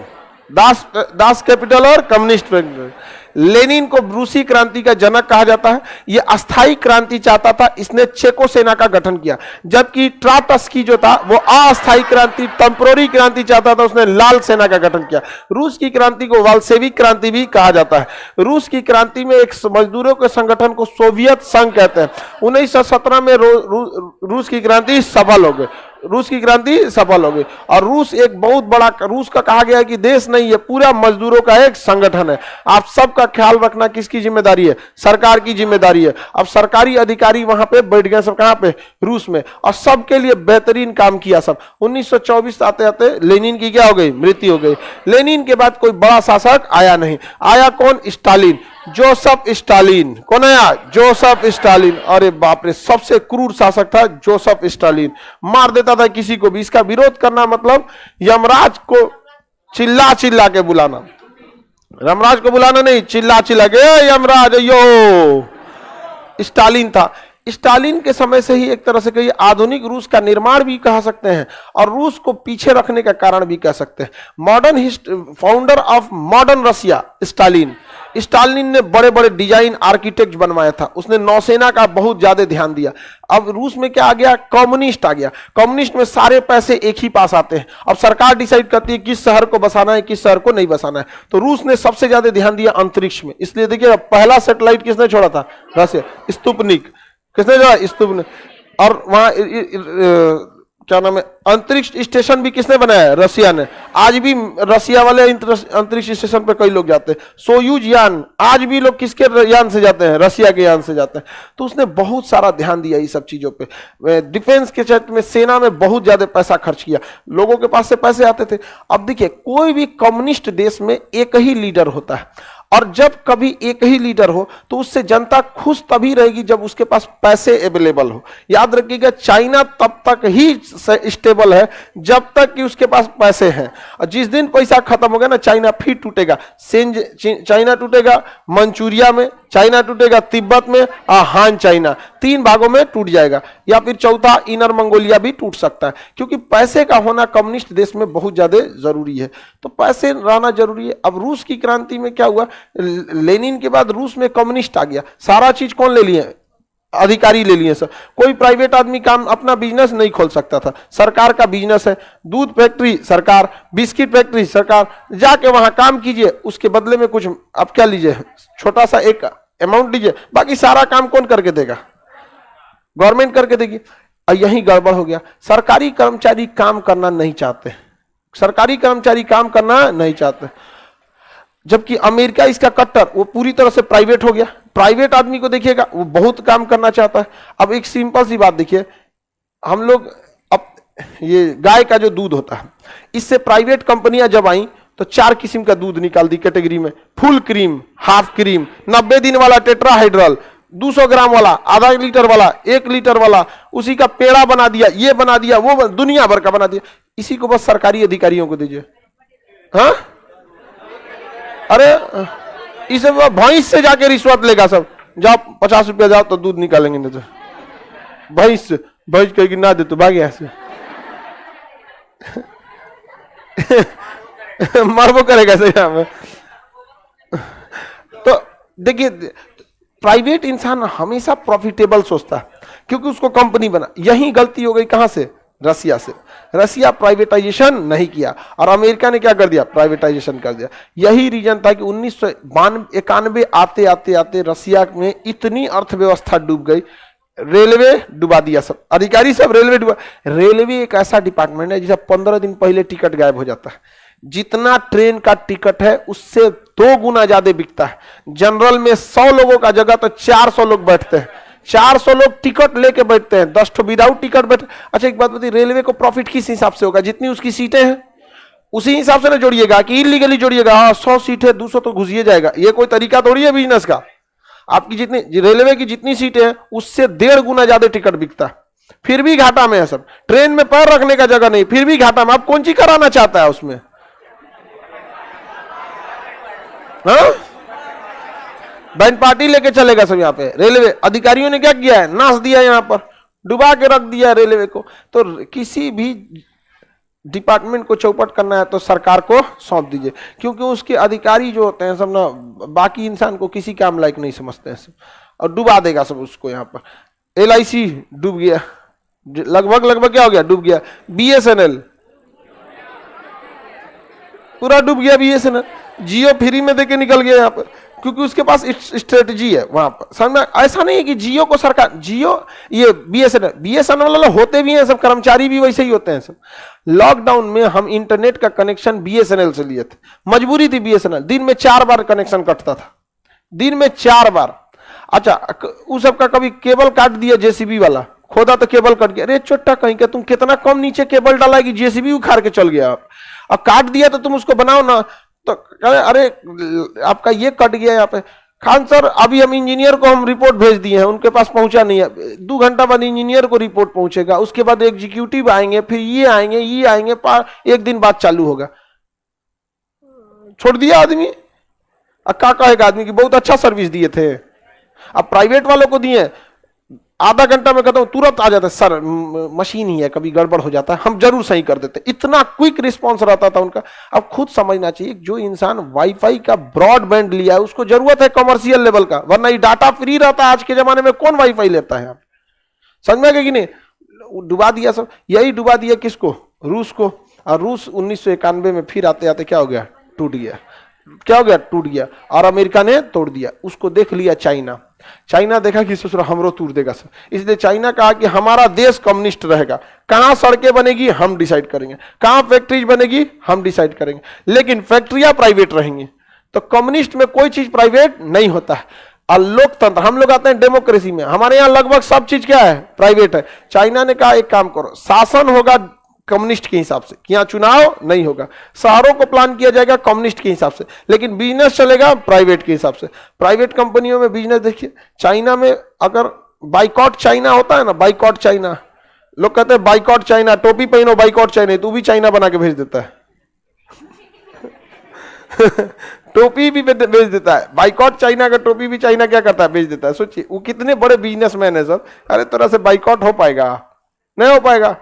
दास कैपिटल और कम्युनिस्ट मैनिफेस्टो। लेनिन को रूसी क्रांति का जनक कहा जाता है। ये अस्थाई क्रांति चाहता था, इसने चेको सेना का गठन किया, जबकि ट्राटस्की जो था वो अस्थाई क्रांति, टेम्पोररी क्रांति चाहता था, उसने लाल सेना का गठन किया। रूस की क्रांति को वाल्सेविक क्रांति भी कहा जाता है। रूस की क्रांति में एक मजदूरों के संगठन को सोवियत संघ कहते हैं। 1917 में रूस की क्रांति सफल हो गई, रूस की क्रांति सफल हो गई। और रूस एक बहुत बड़ा, रूस का कहा गया है कि देश नहीं है, पूरा मजदूरों का एक संगठन है। आप सबका ख्याल रखना किसकी जिम्मेदारी है? सरकार की जिम्मेदारी है। अब सरकारी अधिकारी वहां पे बैठ गए सब, कहां पे? रूस में, और सबके लिए बेहतरीन काम किया सब। 1924 आते आते लेनिन की क्या हो गई? मृत्यु हो गई। लेनिन के बाद कोई बड़ा शासक आया नहीं। आया कौन? Stalin, Joseph Stalin. कौन आया? Joseph Stalin. अरे बाप रे, सबसे क्रूर शासक था जोसेफ स्टालिन, मार देता था किसी को भी। इसका विरोध करना मतलब यमराज को चिल्ला चिल्ला के बुलाना, यमराज को बुलाना नहीं, चिल्ला चिल्ला के यमराज यो। स्टालिन था। स्टालिन के समय से ही एक तरह से कहिए आधुनिक रूस का निर्माण भी कह सकते हैं, और रूस को पीछे रखने का कारण भी कह सकते हैं। Modern founder of modern Russia Stalin. Stalin ने बड़े बड़े डिजाइन आर्किटेक्ट बनवाया था, उसने नौसेना का बहुत ज्यादा ध्यान दिया। अब रूस में क्या आ गया? कम्युनिस्ट आ गया। कम्युनिस्ट में सारे पैसे एक ही पास आते हैं। अब सरकार डिसाइड करती है किस शहर को बसाना है, किस शहर को नहीं बसाना है। तो रूस ने सबसे ज्यादा ध्यान दिया अंतरिक्ष में। इसलिए देखिए पहला सैटेलाइट किसने छोड़ा था? रशिया। स्पुतनिक किसने जोड़ा? स्पुतनिक। और वहां क्या नाम है, अंतरिक्ष स्टेशन भी किसने बनाया? रशिया ने। आज भी रशिया वाले अंतरिक्ष स्टेशन पे कई लोग जाते हैं। सोयूज यान, आज भी लोग किसके यान से जाते हैं? रशिया के यान से जाते हैं। तो उसने बहुत सारा ध्यान दिया इस सब चीजों पे। डिफेंस के क्षेत्र में, सेना में बहुत ज्यादा पैसा खर्च किया, लोगों के पास से पैसे आते थे। अब देखिए कोई भी कम्युनिस्ट देश में एक ही लीडर होता है, और जब कभी एक ही लीडर हो तो उससे जनता खुश तभी रहेगी जब उसके पास पैसे अवेलेबल हो। याद रखिएगा, चाइना तब तक ही स्टेबल है जब तक कि उसके पास पैसे हैं, और जिस दिन पैसा खत्म हो गया ना, चाइना फिर टूटेगा। चाइना टूटेगा मंचूरिया में, चाइना टूटेगा तिब्बत में, और हान चाइना, 3 भागों में टूट जाएगा। या फिर चौथा इनर मंगोलिया भी टूट सकता है, क्योंकि पैसे का होना कम्युनिस्ट देश में बहुत ज्यादा जरूरी है। तो पैसे रहना जरूरी है। अब रूस की क्रांति में क्या हुआ? लेनिन के बाद रूस में कम्युनिस्ट आ गया। सारा चीज कौन ले लिए? अधिकारी ले लिए सब। कोई प्राइवेट आदमी काम अपना बिजनेस नहीं खोल सकता था, सरकार का बिजनेस है। दूध फैक्ट्री सरकार, बिस्किट फैक्ट्री सरकार, जाके वहां काम कीजिए, उसके बदले में कुछ आप क्या लीजिए, छोटा सा एक अमाउंट लीजिए, बाकी सारा काम कौन करके देगा? गवर्नमेंट करके देगी। और यही गड़बड़ हो गया। सरकारी कर्मचारी काम करना नहीं चाहते, सरकारी कर्मचारी काम करना नहीं चाहते, जबकि अमेरिका इसका कट्टर, वो पूरी तरह से प्राइवेट हो गया। प्राइवेट आदमी को देखिएगा वो बहुत काम करना चाहता है। अब एक सिंपल सी बात देखिए, हम लोग अब ये गाय का जो दूध होता है, इससे प्राइवेट कंपनियां जब आई तो 4 किस्म का दूध निकाल दी कैटेगरी में। फुल क्रीम, हाफ क्रीम, 90 दिन वाला टेट्राहाइड्रल, 200 ग्राम वाला, आधा लीटर वाला, 1 लीटर वाला, उसी का पेड़ा बना दिया, ये बना दिया, वो दुनिया भर का बना दिया। इसी को बस सरकारी अधिकारियों को दीजिए। हाँ, अरे इसे भैंस से जाके रिश्वत लेगा सब, जाओ 50 रुपया जाओ तो दूध निकालेंगे, नहीं तो भैंस से, भैंस कहेगी ना दे तो भाग यहाँ से मरबो करेगा सही यहाँ में। तो देखिए प्राइवेट इंसान हमेशा प्रॉफिटेबल सोचता है, क्योंकि उसको कंपनी बना। यही गलती हो गई कहां से? रसिया से। रसिया प्राइवेटाइजेशन नहीं किया और अमेरिका ने क्या कर दिया? प्राइवेटाइजेशन कर दिया। यही रीजन था कि 1991 आते आते आते रसिया में इतनी अर्थव्यवस्था डूब गई, रेलवे डुबा दिया, सब अधिकारी सब रेलवे डुबा। रेलवे एक ऐसा डिपार्टमेंट है जिसे 15 दिन पहले टिकट गायब हो जाता है। जितना ट्रेन का टिकट है उससे 2 गुना ज्यादा बिकता है। जनरल में 100 लोगों का जगह तो 400 लोग बैठते हैं, 400 लोग टिकट लेके बैठते हैं, 10 ठो विदाउट टिकट बैठे। अच्छा एक बात बताइए, रेलवे को प्रॉफिट किस हिसाब से होगा? जितनी उसकी सीटें हैं उसी हिसाब से ना जोड़िएगा कि इलीगली जोड़िएगा। 100 सीट है 200 तो घुसिए जाएगा, ये कोई तरीका थोड़ी है बिजनेस का। आपकी जितनी रेलवे की जितनी सीटें हैं उससे 1.5 गुना ज्यादा टिकट बिकता है, फिर भी घाटा में है सब। ट्रेन में पैर रखने का जगह नहीं, फिर भी घाटा में। आप कौन सी कराना चाहता है उसमें? हाँ, बैंड पार्टी लेके चलेगा सब यहाँ पे। रेलवे अधिकारियों ने क्या किया है? नाच दिया, यहाँ पर डुबा के रख दिया रेलवे को। तो किसी भी डिपार्टमेंट को चौपट करना है तो सरकार को सौंप दीजिए, क्योंकि उसके अधिकारी जो होते हैं सब ना बाकी इंसान को किसी काम लायक नहीं समझते हैं सब, और डुबा देगा सब उसको। यहाँ पर LIC डूब गया, लगभग क्या हो गया, डूब गया। BSNL पूरा डूब गया, BSNL। जियो फ्री में देके निकल गया यहाँ पर, क्योंकि उसके पास स्ट्रेटजी है वहां पर। समझ में, ऐसा नहीं है कि जियो को सरकार, जियो ये BSNL वाले होते भी हैं सब, कर्मचारी भी वैसे ही होते हैं सब। लॉकडाउन में हम इंटरनेट का कनेक्शन BSNL से लिए थे, मजबूरी थी। BSNL दिन में 4 बार कनेक्शन कटता था, दिन में 4 बार। अच्छा, उस सबका कभी केबल काट दिया, JCB वाला खोदा तो केबल कट गया। अरे चोट्टा कहीं का, तुम कितना कम नीचे केबल डाला है कि JCB उखाड़ के चल गया। अब काट दिया तो तुम उसको बनाओ ना, तो अरे आपका ये कट गया यहाँ पे। खान सर, अभी हम इंजीनियर को हम रिपोर्ट भेज दिए हैं, उनके पास पहुंचा नहीं है। 2 घंटा बाद इंजीनियर को रिपोर्ट पहुंचेगा, उसके बाद एग्जीक्यूटिव आएंगे, फिर ये आएंगे, 1 दिन बाद चालू होगा। छोड़ दिया आदमी। अब क्या कहेगा आदमी कि बहुत अच्छा सर्विस दिए थे। अब प्राइवेट वालों को दिए, आधा घंटा में कहता हूं तुरंत आ जाता है, सर मशीन ही है, कभी गड़बड़ हो जाता है, हम जरूर सही कर देते। इतना क्विक रिस्पांस रहता था उनका। अब खुद समझना चाहिए, जो इंसान वाईफाई का ब्रॉडबैंड लिया है उसको जरूरत है कमर्शियल लेवल का, वरना ये डाटा फ्री रहता है। आज के जमाने में कौन वाईफाई लेता है? समझ में गए कि नहीं? डुबा दिया सब, यही डुबा दिया किसको? रूस को। और रूस 1991 में फिर आते आते क्या हो गया? टूट गया। क्या हो गया? टूट गया। और अमेरिका ने तोड़ दिया। उसको देख लिया चाइना। चाइना देखा कि ससुर हमरो तोड़ देगा सब, इसलिए चाइना कहा कि हमारा देश कम्युनिस्ट रहेगा। कहां सड़कें बनेगी हम डिसाइड करेंगे, कहां फैक्ट्रीज बनेगी हम डिसाइड करेंगे, लेकिन फैक्ट्रियां प्राइवेट रहेंगी। तो कम्युनिस्ट में कोई चीज प्राइवेट नहीं होता है। और लोकतंत्र, हम लोग आते हैं डेमोक्रेसी में, हमारे यहां लगभग सब चीज क्या है? प्राइवेट है। चाइना ने कहा एक काम करो, शासन होगा कम्युनिस्ट के हिसाब से, कि यहां चुनाव नहीं होगा, शहरों को प्लान किया जाएगा कम्युनिस्ट के हिसाब से, लेकिन बिजनेस चलेगा प्राइवेट के हिसाब से। प्राइवेट कंपनियों में बिजनेस देखिए, चाइना में अगर बाइकॉट चाइना होता है ना, बाइकॉट चाइना, लोग कहते हैं बाइकॉट चाइना, टोपी पहनो बाइकॉट चाइना, तो भी चाइना बना के भेज देता है। टोपी भी भेज देता है, बाइकॉट चाइना का टोपी भी चाइना क्या करता है? भेज देता है। सोचिए वो कितने बड़े बिजनेसमैन है सब। अरे तरह से बाइकॉट हो पाएगा? नहीं हो पाएगा।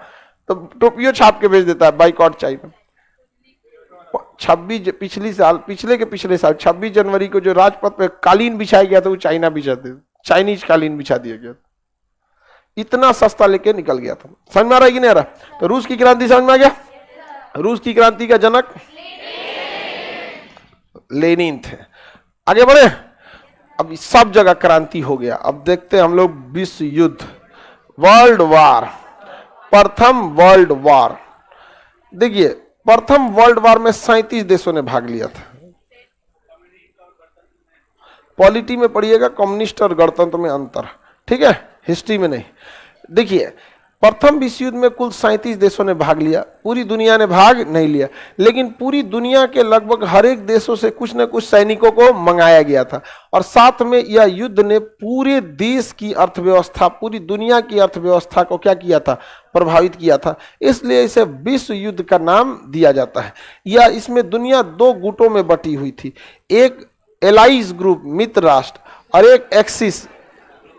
तो टोपियो छाप के भेज देता है, बाइकॉट चाइना। 26 पिछले साल 26 जनवरी को जो राजपथ पे कालीन बिछाया गया था वो चाइना बिछाते, चाइनीज कालीन बिछा दिया गया। इतना सस्ता लेके निकल गया था। समझ में आ रहा है कि नहीं आ रहा? तो रूस की क्रांति समझ में आ गया? रूस की क्रांति का जनक लेनिन थे। आगे बढ़े। अब सब जगह क्रांति हो गया। अब देखते हैं हम लोग विश्व युद्ध, वर्ल्ड वार, प्रथम वर्ल्ड वार। देखिए प्रथम वर्ल्ड वार में 37 देशों ने भाग लिया था। पॉलिटी में पढ़िएगा, कम्युनिस्ट और गणतंत्र में अंतर, ठीक है, हिस्ट्री में नहीं। देखिए प्रथम विश्व युद्ध में कुल 37 देशों ने भाग लिया, पूरी दुनिया ने भाग नहीं लिया, लेकिन पूरी दुनिया के लगभग हर एक देशों से कुछ न कुछ सैनिकों को मंगाया गया था। और साथ में यह युद्ध ने पूरे देश की अर्थव्यवस्था, पूरी दुनिया की अर्थव्यवस्था को क्या किया था? प्रभावित किया था। इसलिए इसे विश्व युद्ध का नाम दिया जाता है। या इसमें दुनिया 2 गुटों में बटी हुई थी, एक एलाइज ग्रुप मित्र राष्ट्र और एक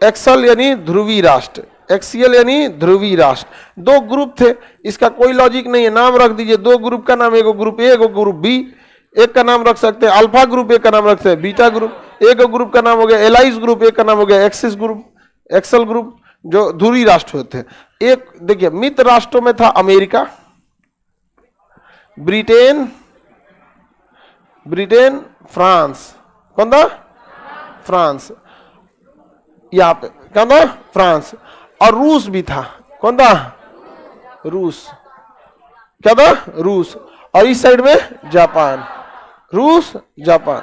एक्सल यानी ध्रुवी राष्ट्र, एक्सियल यानी ध्रुवी राष्ट्र। 2 ग्रुप थे। इसका कोई लॉजिक नहीं है, नाम रख दीजिए 2 ग्रुप का नाम, एक ग्रुप ए, एक ग्रुप बी। एक का नाम रख सकते हैं अल्फा ग्रुप, एक का नाम रख सकते हैं बीटा ग्रुप। एक ग्रुप का नाम हो गया एलाइज ग्रुप, एक का नाम हो गया एक्सिस ग्रुप, एक्सल ग्रुप, जो ध्रुवी राष्ट्र होते हैं। एक देखिए मित्र राष्ट्रों में था अमेरिका, ब्रिटेन, फ्रांस। कौन था? फ्रांस। यहां पे कौन था? फ्रांस। और रूस भी था। कौन था? रूस। क्या था? रूस। और इस साइड में जापान। रूस, जापान,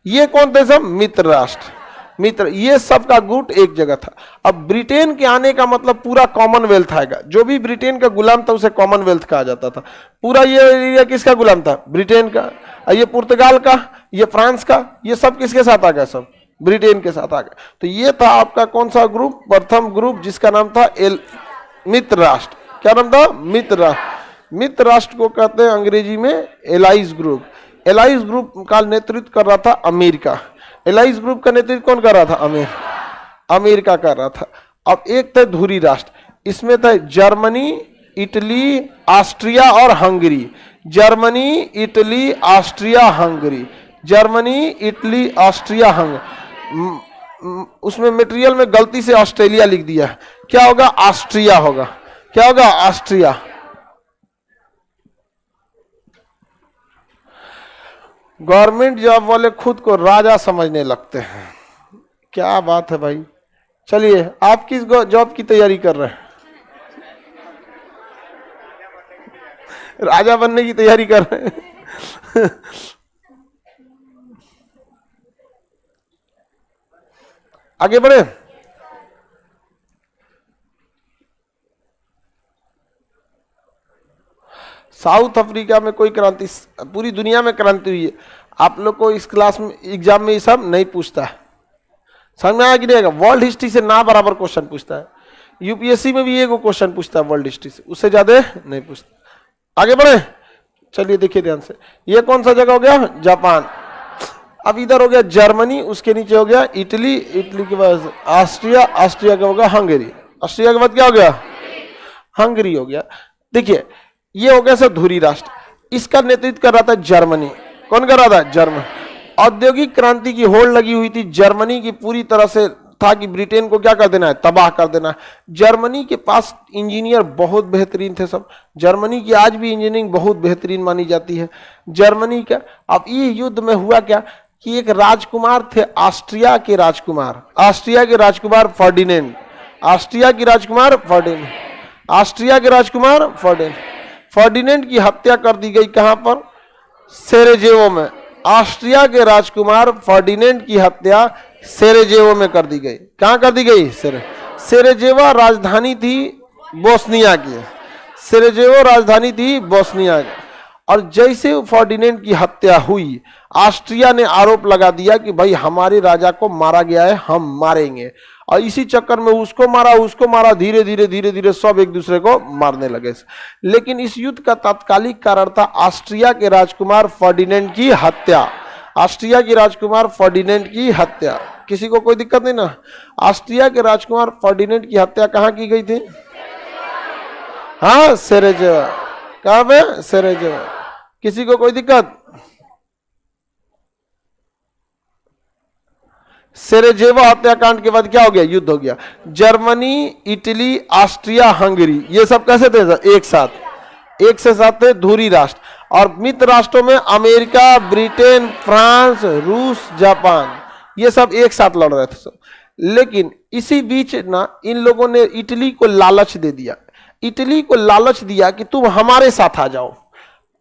ये कौन थे? सब मित्र राष्ट्र, मित्र। ये सब का गुट एक जगह था। अब ब्रिटेन के आने का मतलब पूरा कॉमनवेल्थ आएगा। जो भी ब्रिटेन का गुलाम था उसे कॉमनवेल्थ कहा जाता था। पूरा ये एरिया किसका गुलाम था? ब्रिटेन का। ये पुर्तगाल का, ये फ्रांस का, ये सब किसके साथ आ गया? सब ब्रिटेन के साथ आ गया। तो ये था आपका कौन सा ग्रुप? प्रथम ग्रुप, जिसका नाम था मित्र राष्ट्र। क्या नाम था? मित्र राष्ट्र। मित्र राष्ट्र को कहते हैं अंग्रेजी में एलाइज ग्रुप। एलाइज ग्रुप का नेतृत्व कर रहा था अमेरिका। एलाइज ग्रुप का नेतृत्व कौन कर रहा था? अमेरिका कर रहा था। अब एक थे धुरी राष्ट्र, इसमें थे जर्मनी, इटली, ऑस्ट्रिया और Hungary. Germany, Italy, Austria, Hungary. Germany, Italy, Austria, Hungary. उसमें मटेरियल में गलती से ऑस्ट्रेलिया लिख दिया है, क्या होगा? ऑस्ट्रिया होगा। क्या होगा? ऑस्ट्रिया। गवर्नमेंट जॉब वाले खुद को राजा समझने लगते हैं, क्या बात है भाई। चलिए, आप किस जॉब की तैयारी कर रहे हैं? राजा बनने की तैयारी कर रहे हैं। आगे बढ़े। साउथ अफ्रीका में कोई क्रांति, पूरी दुनिया में क्रांति हुई है। आप लोग को इस क्लास में एग्जाम में ये सब नहीं पूछता है, समझ में आया कि नहीं आएगा? वर्ल्ड हिस्ट्री से ना बराबर क्वेश्चन पूछता है। यूपीएससी में भी एक क्वेश्चन पूछता है वर्ल्ड हिस्ट्री से, उससे ज्यादा नहीं पूछता। आगे बढ़े। चलिए देखिए ध्यान से, ये कौन सा जगह हो गया? जापान। अब इधर हो गया जर्मनी, उसके नीचे हो गया इटली, इटली के बाद ऑस्ट्रिया, ऑस्ट्रिया का हो गया हंगरी, ऑस्ट्रिया के बाद क्या हो गया? हंगरी हो गया। देखिए, ये हो गया सर धुरी राष्ट्र, इसका नेतृत्व कर रहा था जर्मनी। कौन कर रहा था? जर्मनी। औद्योगिक क्रांति की होड़ लगी हुई थी जर्मनी की, पूरी तरह से था कि ब्रिटेन को क्या कर देना है? तबाह कर देना है। जर्मनी के पास इंजीनियर बहुत बेहतरीन थे सब। जर्मनी की आज भी इंजीनियरिंग बहुत बेहतरीन मानी जाती है। जर्मनी का अब ये युद्ध में हुआ क्या कि एक राजकुमार थे, ऑस्ट्रिया के राजकुमार, ऑस्ट्रिया के राजकुमार फर्डिनेंड, ऑस्ट्रिया की राजकुमार फर्डिनेंड, ऑस्ट्रिया के राजकुमार फर्डिनेंड, फर्डिनेंड की हत्या कर दी गई। कहां पर? सेरेजेवो में। ऑस्ट्रिया के राजकुमार फर्डिनेंड की हत्या सेरेजेवो में कर दी गई। कहां कर दी गई? सेरेजेवो राजधानी थी बोस्निया की, सेरेजेवो राजधानी थी बोस्निया की। और जैसे फर्डिनेंड की हत्या हुई, ऑस्ट्रिया ने आरोप लगा दिया कि भाई हमारे राजा को मारा गया है, हम मारेंगे। और इसी चक्कर में उसको मारा, धीरे धीरे सब एक दूसरे को मारने लगे। लेकिन इस युद्ध का तात्कालिक कारण था ऑस्ट्रिया के राजकुमार फर्डिनेंड की हत्या। ऑस्ट्रिया की राजकुमार फर्डिनेंड की हत्या। किसी को कोई दिक्कत नहीं ना? ऑस्ट्रिया के राजकुमार फर्डिनेंड की हत्या कहां की गई थी? हाँ, सेरेजेवो। कहां पे? सेरेजेवो। किसी को कोई दिक्कत? सेरेजेवो हत्याकांड के बाद क्या हो गया? युद्ध हो गया। जर्मनी, इटली, ऑस्ट्रिया, हंगरी, ये सब कैसे थे? एक साथ थे धुरी राष्ट्र। और मित्र राष्ट्रों में अमेरिका, ब्रिटेन, फ्रांस, रूस, जापान, ये सब एक साथ लड़ रहे थे सब। लेकिन इसी बीच ना इन लोगों ने इटली को लालच दे दिया। इटली को लालच दिया कि तुम हमारे साथ आ जाओ।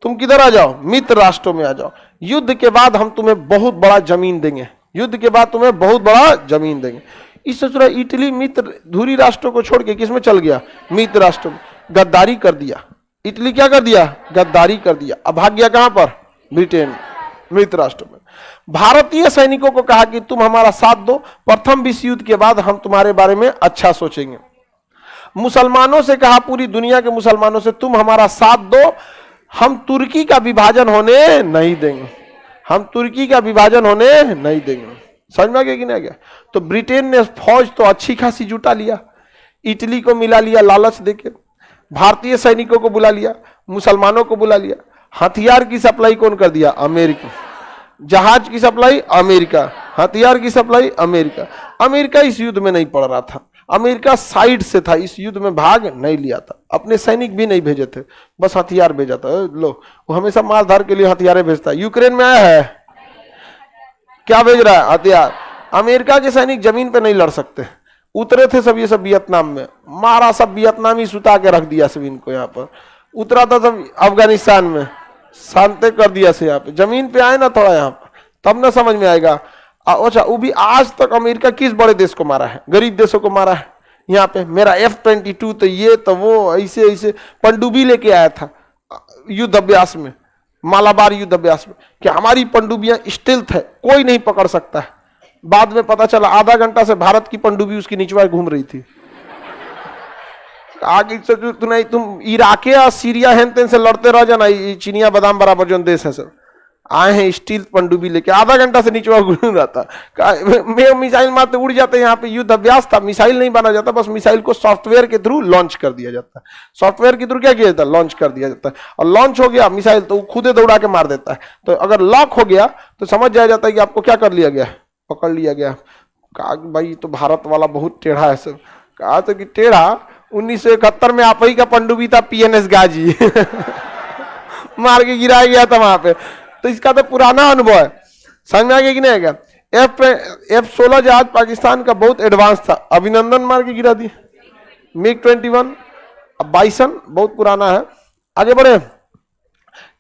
तुम किधर आ जाओ? मित्र राष्ट्रों में आ जाओ। युद्ध के बाद हम तुम्हें बहुत बड़ा जमीन देंगे, युद्ध के बाद तुम्हें बहुत बड़ा जमीन देंगे। इस तरह इटली मित्र धुरी राष्ट्रों को छोड़ के किसमें चल गया? मित्र राष्ट्रों में। गद्दारी कर दिया। इटली क्या कर दिया? गद्दारी कर दिया। अब भाग गया कहां पर? ब्रिटेन, मित्र राष्ट्र में। भारतीय सैनिकों को कहा कि तुम हमारा साथ दो, प्रथम विश्व युद्ध के बाद हम तुम्हारे बारे में अच्छा सोचेंगे। मुसलमानों से कहा, पूरी दुनिया के मुसलमानों से, तुम हमारा साथ दो, हम तुर्की का विभाजन होने नहीं देंगे, हम तुर्की का विभाजन होने नहीं देंगे। समझ में आ गया कि नहीं आ गया? तो ब्रिटेन ने फौज तो अच्छी खासी जुटा लिया, इटली को मिला लिया लालच देके, भारतीय सैनिकों को बुला लिया, मुसलमानों को बुला लिया। हथियार की सप्लाई कौन कर दिया? अमेरिका। जहाज की सप्लाई अमेरिका, हथियार की सप्लाई अमेरिका। अमेरिका इस युद्ध में नहीं पड़ रहा था, अमेरिका साइड से था, इस युद्ध में भाग नहीं लिया था, अपने सैनिक भी नहीं भेजे थे, बस हथियार भेजा था। लो, वो हमेशा मारधार के लिए हथियार भेजता है। यूक्रेन में आया है, क्या भेज रहा है? हथियार। अमेरिका के सैनिक जमीन पे नहीं लड़ सकते, उतरे थे सब, ये सब वियतनाम में, मारा सब वियतनामी, सुता के रख दिया सब इनको। यहाँ पर उतरा था सब अफगानिस्तान में, शांति कर दिया से। यहाँ पे जमीन पे आए ना थोड़ा यहाँ पर, तब ना समझ में आएगा। अच्छा, वो भी आज तक अमेरिका किस बड़े देश को मारा है? गरीब देशों को मारा है। यहाँ पे मेरा F-22 तो ये तो वो, ऐसे ऐसे पनडुब्बी लेके आया था युद्ध अभ्यास में, मालाबार युद्ध अभ्यास में, कि हमारी पनडुब्बियां स्टेल्थ है, कोई नहीं पकड़ सकता है। बाद में पता चला आधा घंटा से भारत की पनडुब्बी उसकी निचवाए घूम रही थी। आगे से तुम इराक या सीरिया हेन तेन से लड़ते रह जाना, चिनिया बादाम बराबर जो देश है सर, आए हैं स्टील पनडुब्बी लेके, आधा घंटा से नीचे घूम रहा था, मिसाइल मारते उड़ जाते हैं। यहाँ पे युद्ध अभ्यास था, मिसाइल नहीं बना जाता, बस मिसाइल को सॉफ्टवेयर के थ्रू लॉन्च कर दिया जाता है। सॉफ्टवेयर के थ्रू क्या किया जाता है? लॉन्च कर दिया जाता है। और लॉन्च हो गया मिसाइल तो खुद दौड़ा के मार देता है। तो अगर लॉक हो गया तो समझ जाया जाता है कि आपको क्या कर लिया गया, पकड़ लिया गया। कहा भाई तो भारत वाला बहुत टेढ़ा है सब। कहा तो कि टेढ़ा 1971 में आप ही का पनडुब्बी था PNS गाजी मार के गिराया गया था वहां पे। तो इसका तो पुराना अनुभव है, समझ में आ गया कि नहीं आएगा। F-16 जहाज पाकिस्तान का बहुत एडवांस था, अभिनंदन मार के गिरा दिए। MiG-21 अब बाइसन बहुत पुराना है। आगे बढ़े,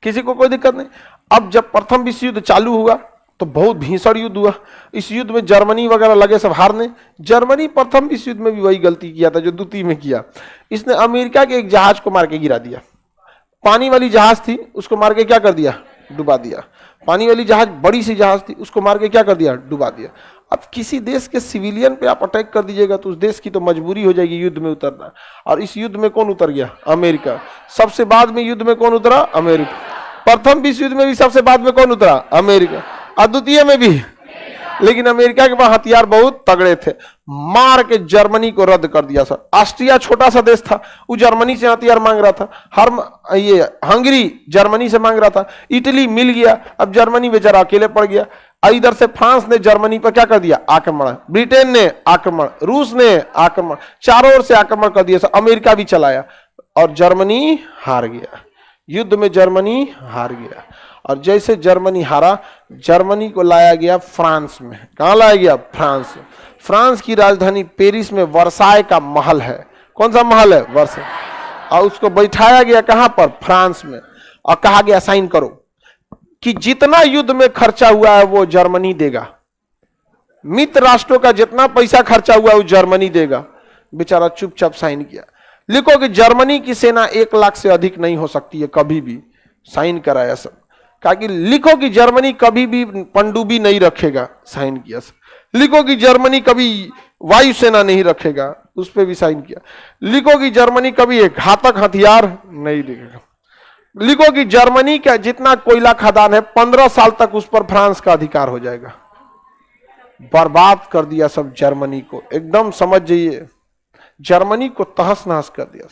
किसी को कोई दिक्कत नहीं। अब जब प्रथम विश्व युद्ध चालू हुआ तो बहुत भीषण युद्ध हुआ। इस युद्ध में जर्मनी वगैरह लगे सब हारने। जर्मनी प्रथम विश्व युद्ध में भी वही गलती किया था जो द्वितीय में किया। इसने अमेरिका के एक जहाज को मार के गिरा दिया। पानी वाली जहाज थी उसको मार के क्या कर दिया? डुबा दिया। पानी वाली जहाज बड़ी सी जहाज थी उसको मार के क्या कर दिया? डुबा दिया। अब किसी देश के सिविलियन पे आप अटैक कर दीजिएगा तो उस देश की तो मजबूरी हो जाएगी युद्ध में उतरना। और इस युद्ध में कौन उतर गया? अमेरिका। सबसे बाद में युद्ध में कौन उतरा? अमेरिका। प्रथम विश्व युद्ध में भी सबसे बाद में कौन उतरा? अमेरिका। और द्वितीय में भी, लेकिन अमेरिका के पास हथियार बहुत तगड़े थे, मार के जर्मनी को रद्द कर दिया सर। ऑस्ट्रिया छोटा सा देश था, वो जर्मनी से हथियार मांग रहा था। ये हंगरी जर्मनी से मांग रहा था। इटली मिल गया, अब जर्मनी बेचारा अकेले पड़ गया। इधर से फ्रांस ने जर्मनी पर क्या कर दिया? आक्रमण। ब्रिटेन ने आक्रमण, रूस ने आक्रमण, चारों ओर से आक्रमण कर दिया सर। अमेरिका भी चलाया और जर्मनी हार गया। युद्ध में जर्मनी हार गया। और जैसे जर्मनी हारा, जर्मनी को लाया गया फ्रांस में। कहाँ लाया गया? फ्रांस। फ्रांस की राजधानी पेरिस में वर्साय का महल है। कौन सा महल है? वर्साय। और उसको बैठाया गया कहाँ पर? फ्रांस में। और कहा गया साइन करो कि जितना युद्ध में खर्चा हुआ है वो जर्मनी देगा। मित्र राष्ट्रों का जितना पैसा खर्चा हुआ है वो जर्मनी देगा। बेचारा चुपचाप साइन किया। लिखो कि जर्मनी की सेना 1 लाख से अधिक नहीं हो सकती है कभी भी। साइन कराया सब। कहा कि लिखो कि जर्मनी कभी भी पनडुब्बी नहीं रखेगा। साइन किया सब। लिखो कि जर्मनी कभी वायुसेना नहीं रखेगा। उस पर भी साइन किया। लिखो कि जर्मनी कभी एक घातक हथियार नहीं देगा। लिखो कि जर्मनी का जितना कोयला खदान है 15 साल तक उस पर फ्रांस का अधिकार हो जाएगा। बर्बाद कर दिया सब जर्मनी को, एकदम समझ जाइए जर्मनी को तहस नहस कर दिया।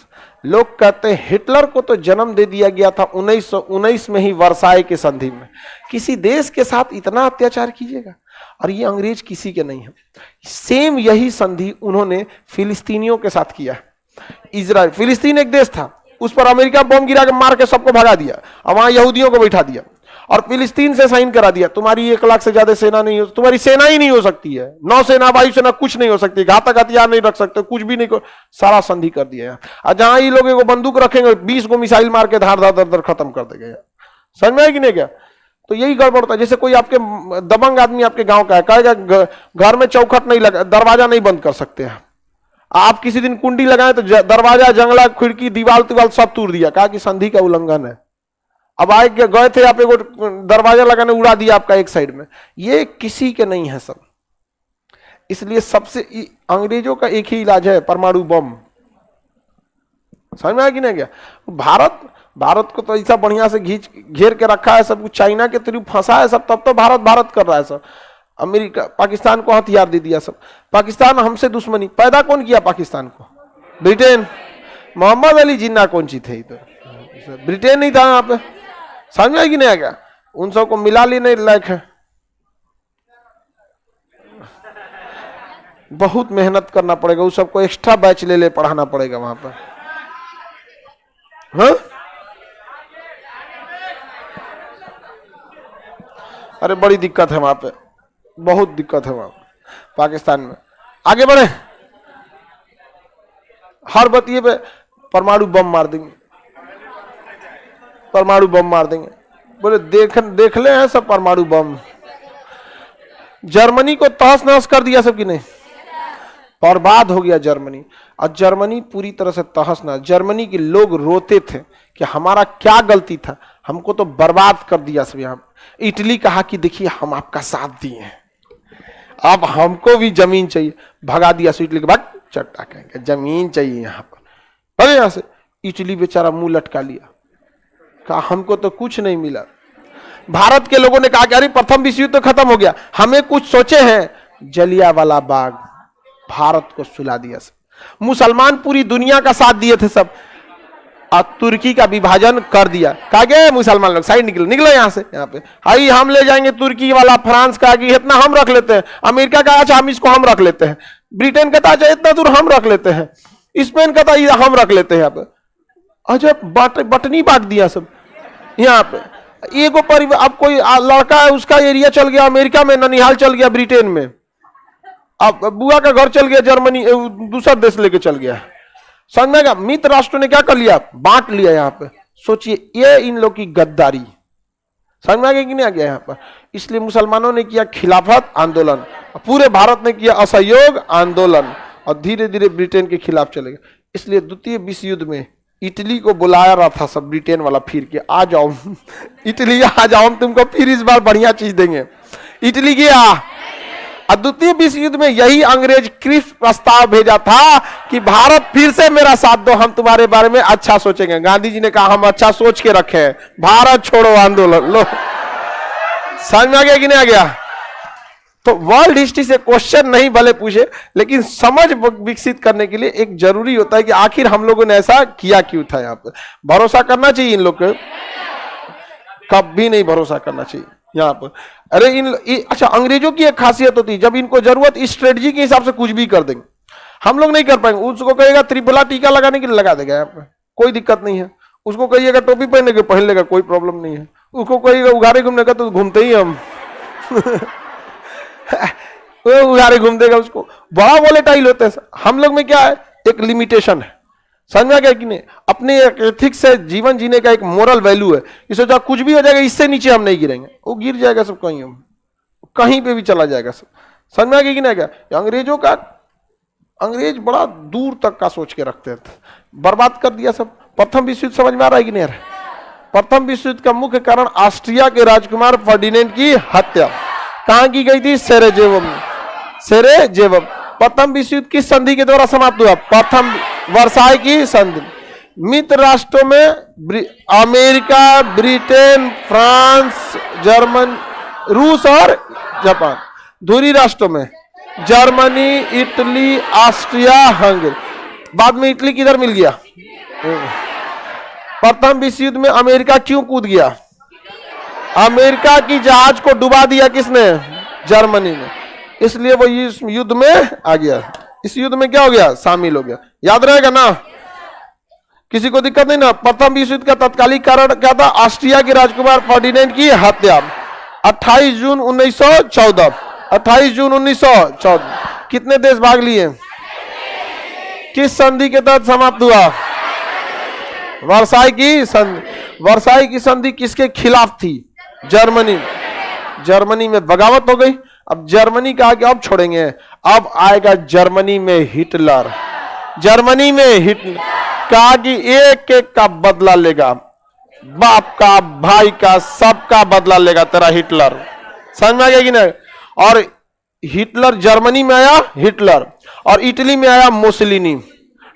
लोग कहते हैं हिटलर को तो जन्म दे दिया गया था 1919 में ही वर्साय के संधि में। किसी देश के साथ इतना अत्याचार कीजिएगा। और ये अंग्रेज किसी के नहीं है। सेम यही संधि उन्होंने फिलिस्तीनियों के साथ किया। इजराइल, फिलिस्तीन एक देश था, उस पर अमेरिका बम गिरा के मार के सबको भगा दिया और वहां यहूदियों को बैठा दिया और फिलिस्तीन से साइन करा दिया तुम्हारी 1 लाख से ज्यादा सेना नहीं हो, तुम्हारी सेना ही नहीं हो सकती है, नौसेना वायुसेना कुछ नहीं हो सकती, घातक हथियार नहीं रख सकते, कुछ भी नहीं कर, सारा संधि कर दिया। और जहां ये लोग एगो बंदूक रखेंगे 20 को मिसाइल मार के धार धार दर दर खत्म कर देंगे। समझ में आया कि नहीं? क्या तो यही गड़बड़ होता है। जैसे कोई आपके दबंग आदमी आपके गांव का है, कहेगा घर में चौखट नहीं लगा, दरवाजा नहीं बंद कर सकते हैं। आप किसी दिन कुंडी लगाए तो दरवाजा जंगला खिड़की दीवार सब तोड़ दिया, कहा कि संधि का उल्लंघन है। अब आए गए थे आप एगो दरवाजा लगाने, उड़ा दिया आपका एक साइड में। ये किसी के नहीं है सब। इसलिए सबसे अंग्रेजों का एक ही इलाज है, परमाणु बम। समझ में आया कि नहीं? क्या भारत को तो ऐसा बढ़िया से घेर के रखा है सब कुछ, चाइना के थ्रू फंसा है सब, तब तो भारत कर रहा है सब। अमेरिका पाकिस्तान को हथियार दे दिया सब। पाकिस्तान हमसे दुश्मनी पैदा कौन किया? पाकिस्तान को ब्रिटेन। मोहम्मद अली जिन्ना कौन सी थे? तो ब्रिटेन नहीं था यहाँ पे। समझ में कि नहीं आएगा? उन सबको मिला लेने लायक है। बहुत मेहनत करना पड़ेगा, उस सबको एक्स्ट्रा बैच ले पढ़ाना पड़ेगा वहां पर। हाँ? अरे बड़ी दिक्कत है वहां पे, बहुत दिक्कत है वहां पाकिस्तान में। आगे बढ़े, हर बतिये पे परमाणु बम मार देंगे, परमाणु बम मार देंगे। बोले देख ले हैं सब परमाणु बम। जर्मनी को तहस नहस कर दिया सब कि नहीं? बर्बाद हो गया जर्मनी। और जर्मनी पूरी तरह से तहस नहस। जर्मनी के लोग रोते थे कि हमारा क्या गलती था, हमको तो बर्बाद कर दिया सब। यहाँ इटली कहा कि देखिए हम आपका साथ दिए हैं, अब हमको भी जमीन चाहिए। भगा दिया इटली के बाद चट्टा कहेंगे जमीन चाहिए यहाँ पर। अरे यहाँ से इटली बेचारा मुंह लटका लिया, कहा हमको तो कुछ नहीं मिला। भारत के लोगों ने कहा कि अरे प्रथम विश्व युद्ध तो खत्म हो गया, हमें कुछ सोचे हैं। जलियांवाला बाग भारत को सुला दिया सब। मुसलमान पूरी दुनिया का साथ दिए थे सब, और तुर्की का विभाजन कर दिया। कहा गया मुसलमान लोग साइड निकलो यहां से, यहाँ पे हाई हम ले जाएंगे तुर्की वाला। फ्रांस का कि इतना हम रख लेते हैं, अमेरिका का अच्छा हम इसको हम रख लेते हैं, ब्रिटेन का अच्छा इतना दूर हम रख लेते हैं, स्पेन का था हम रख लेते हैं। यहाँ पे अच्छा बटनी बांट दिया सब। यहाँ पे एगो परिवार, अब कोई लड़का है उसका एरिया चल गया अमेरिका में, ननिहाल चल गया ब्रिटेन में, अब बुआ का घर चल गया जर्मनी, दूसरा देश लेके चल गया। समझ में आएगा? मित्र राष्ट्रों ने क्या कर लिया, बांट लिया। यहाँ पे सोचिए ये इन लोग की गद्दारी। समझ में आ गया कि नहीं आ गया यहाँ पर? इसलिए मुसलमानों ने किया खिलाफत आंदोलन, पूरे भारत ने किया असहयोग आंदोलन, और धीरे धीरे ब्रिटेन के खिलाफ चले गए। इसलिए द्वितीय विश्व युद्ध में इटली को बुलाया रहा था सब ब्रिटेन वाला, फिर के आ जाओ इटली आ जाओ, हम तुमको फिर इस बार बढ़िया चीज देंगे। इटली गया। द्वितीय विश्व युद्ध में यही अंग्रेज क्रिप्स प्रस्ताव भेजा था कि भारत फिर से मेरा साथ दो, हम तुम्हारे बारे में अच्छा सोचेंगे। गांधी जी ने कहा हम अच्छा सोच के रखे हैं, भारत छोड़ो आंदोलन। लो समझ में आ गया कि नहीं आ गया? तो वर्ल्ड हिस्ट्री से क्वेश्चन नहीं भले पूछे, लेकिन समझ विकसित करने के लिए एक जरूरी होता है कि आखिर हम लोगों ने ऐसा किया क्यों था। यहाँ पे भरोसा करना चाहिए इन लोग को, कभी नहीं भरोसा करना चाहिए यहाँ पर। अरे अच्छा अंग्रेजों की एक खासियत होती है, जब इनको जरूरत इस स्ट्रेटजी के हिसाब से कुछ भी कर देंगे, हम लोग नहीं कर पाएंगे। उसको कहेगा त्रिफला टीका लगाने के लिए लगा देगा, यहाँ पे कोई दिक्कत नहीं है। उसको कहिएगा टोपी पहनने के पहन लेगा, कोई प्रॉब्लम नहीं है। उसको कहिएगा उघारे घूमने का, तो घूमते ही हम उघारे घूम देगा। उसको बड़ा वोलेटाइल होता है। हम लोग में क्या है, एक लिमिटेशन है। समझ में आ गया कि नहीं? अपने एथिक्स से जीवन जीने का एक मोरल वैल्यू है। इसे जो कुछ भी हो जाएगा इससे नीचे हम नहीं गिरेंगे, वो गिर जाएगा सब, कहीं हम कहीं पे भी चला जाएगा सब। समझ में आ गया कि नहीं? क्या अंग्रेजों का, अंग्रेज बड़ा दूर तक का सोच के रखते थे, बर्बाद कर दिया सब। प्रथम विश्व युद्ध समझ में आ रहा है कि नहीं आ रहा है? प्रथम विश्व युद्ध का मुख्य कारण ऑस्ट्रिया के राजकुमार फर्डिनेंड की हत्या। कहां की गई थी? सेरेजेवो में। सेरेजेवो। प्रथम विश्व युद्ध किस संधि के द्वारा समाप्त हुआ? प्रथम वर्साई की संधि। मित्र राष्ट्रों में अमेरिका, ब्रिटेन, फ्रांस, जर्मन, रूस और जापान। धुरी राष्ट्रों में जर्मनी, इटली, ऑस्ट्रिया, हंगरी। बाद में इटली किधर मिल गया? प्रथम विश्व युद्ध में अमेरिका क्यों कूद गया? अमेरिका की जहाज को डुबा दिया किसने? जर्मनी ने। इसलिए वो इस युद्ध में आ गया। इस युद्ध में क्या हो गया? शामिल हो गया। याद रहेगा ना? किसी को दिक्कत नहीं ना? प्रथम विश्व युद्ध का तत्कालिक कारण क्या था? ऑस्ट्रिया के राजकुमार फर्डिनेंड की हत्या। 28 जून 1914। 28 जून 1914। कितने देश भाग लिए? किस संधि के तहत समाप्त हुआ? वर्साई की संधि। वर्साई की संधि किसके खिलाफ थी? जर्मनी। जर्मनी में बगावत हो गई। अब जर्मनी का आगे अब छोड़ेंगे, अब आएगा जर्मनी में हिटलर। जर्मनी में हिटलर कहा कि एक एक का बदला लेगा, बाप का, भाई का, सबका बदला लेगा तेरा हिटलर। समझ में आ गया कि नहीं? और हिटलर जर्मनी में आया हिटलर, और इटली में आया मुसोलिनी,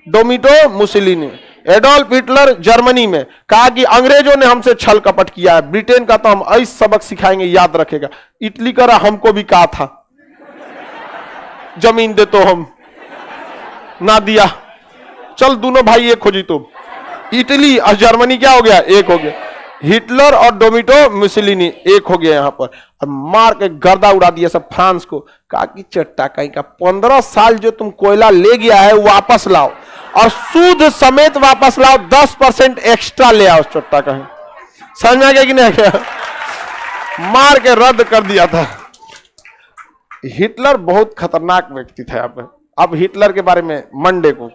डोमिटो मुसोलिनी। एडोल्फ हिटलर जर्मनी में कहा कि अंग्रेजों ने हमसे छल कपट किया है, ब्रिटेन का तो हम ऐसा सबक सिखाएंगे, याद रखेगा। इटली का हमको भी कहा था जमीन दे, तो हम ना दिया, चल दोनों भाई एक हो जी। तो इटली और जर्मनी क्या हो गया? एक हो गया। हिटलर और डोमिटो मुसोलिनी एक हो गया यहाँ पर, और मार के गर्दा उड़ा दिया सब फ्रांस को। कहा कि चट्टा कहीं का 15 साल जो तुम कोयला ले गया है वापस लाओ, और सूद समेत वापस लाओ, 10% एक्स्ट्रा ले आओ चट्टा कहीं। समझ में आ गया कि नहीं गया? मार के रद्द कर दिया था। हिटलर बहुत खतरनाक व्यक्ति था। अब हिटलर के बारे में मंडे को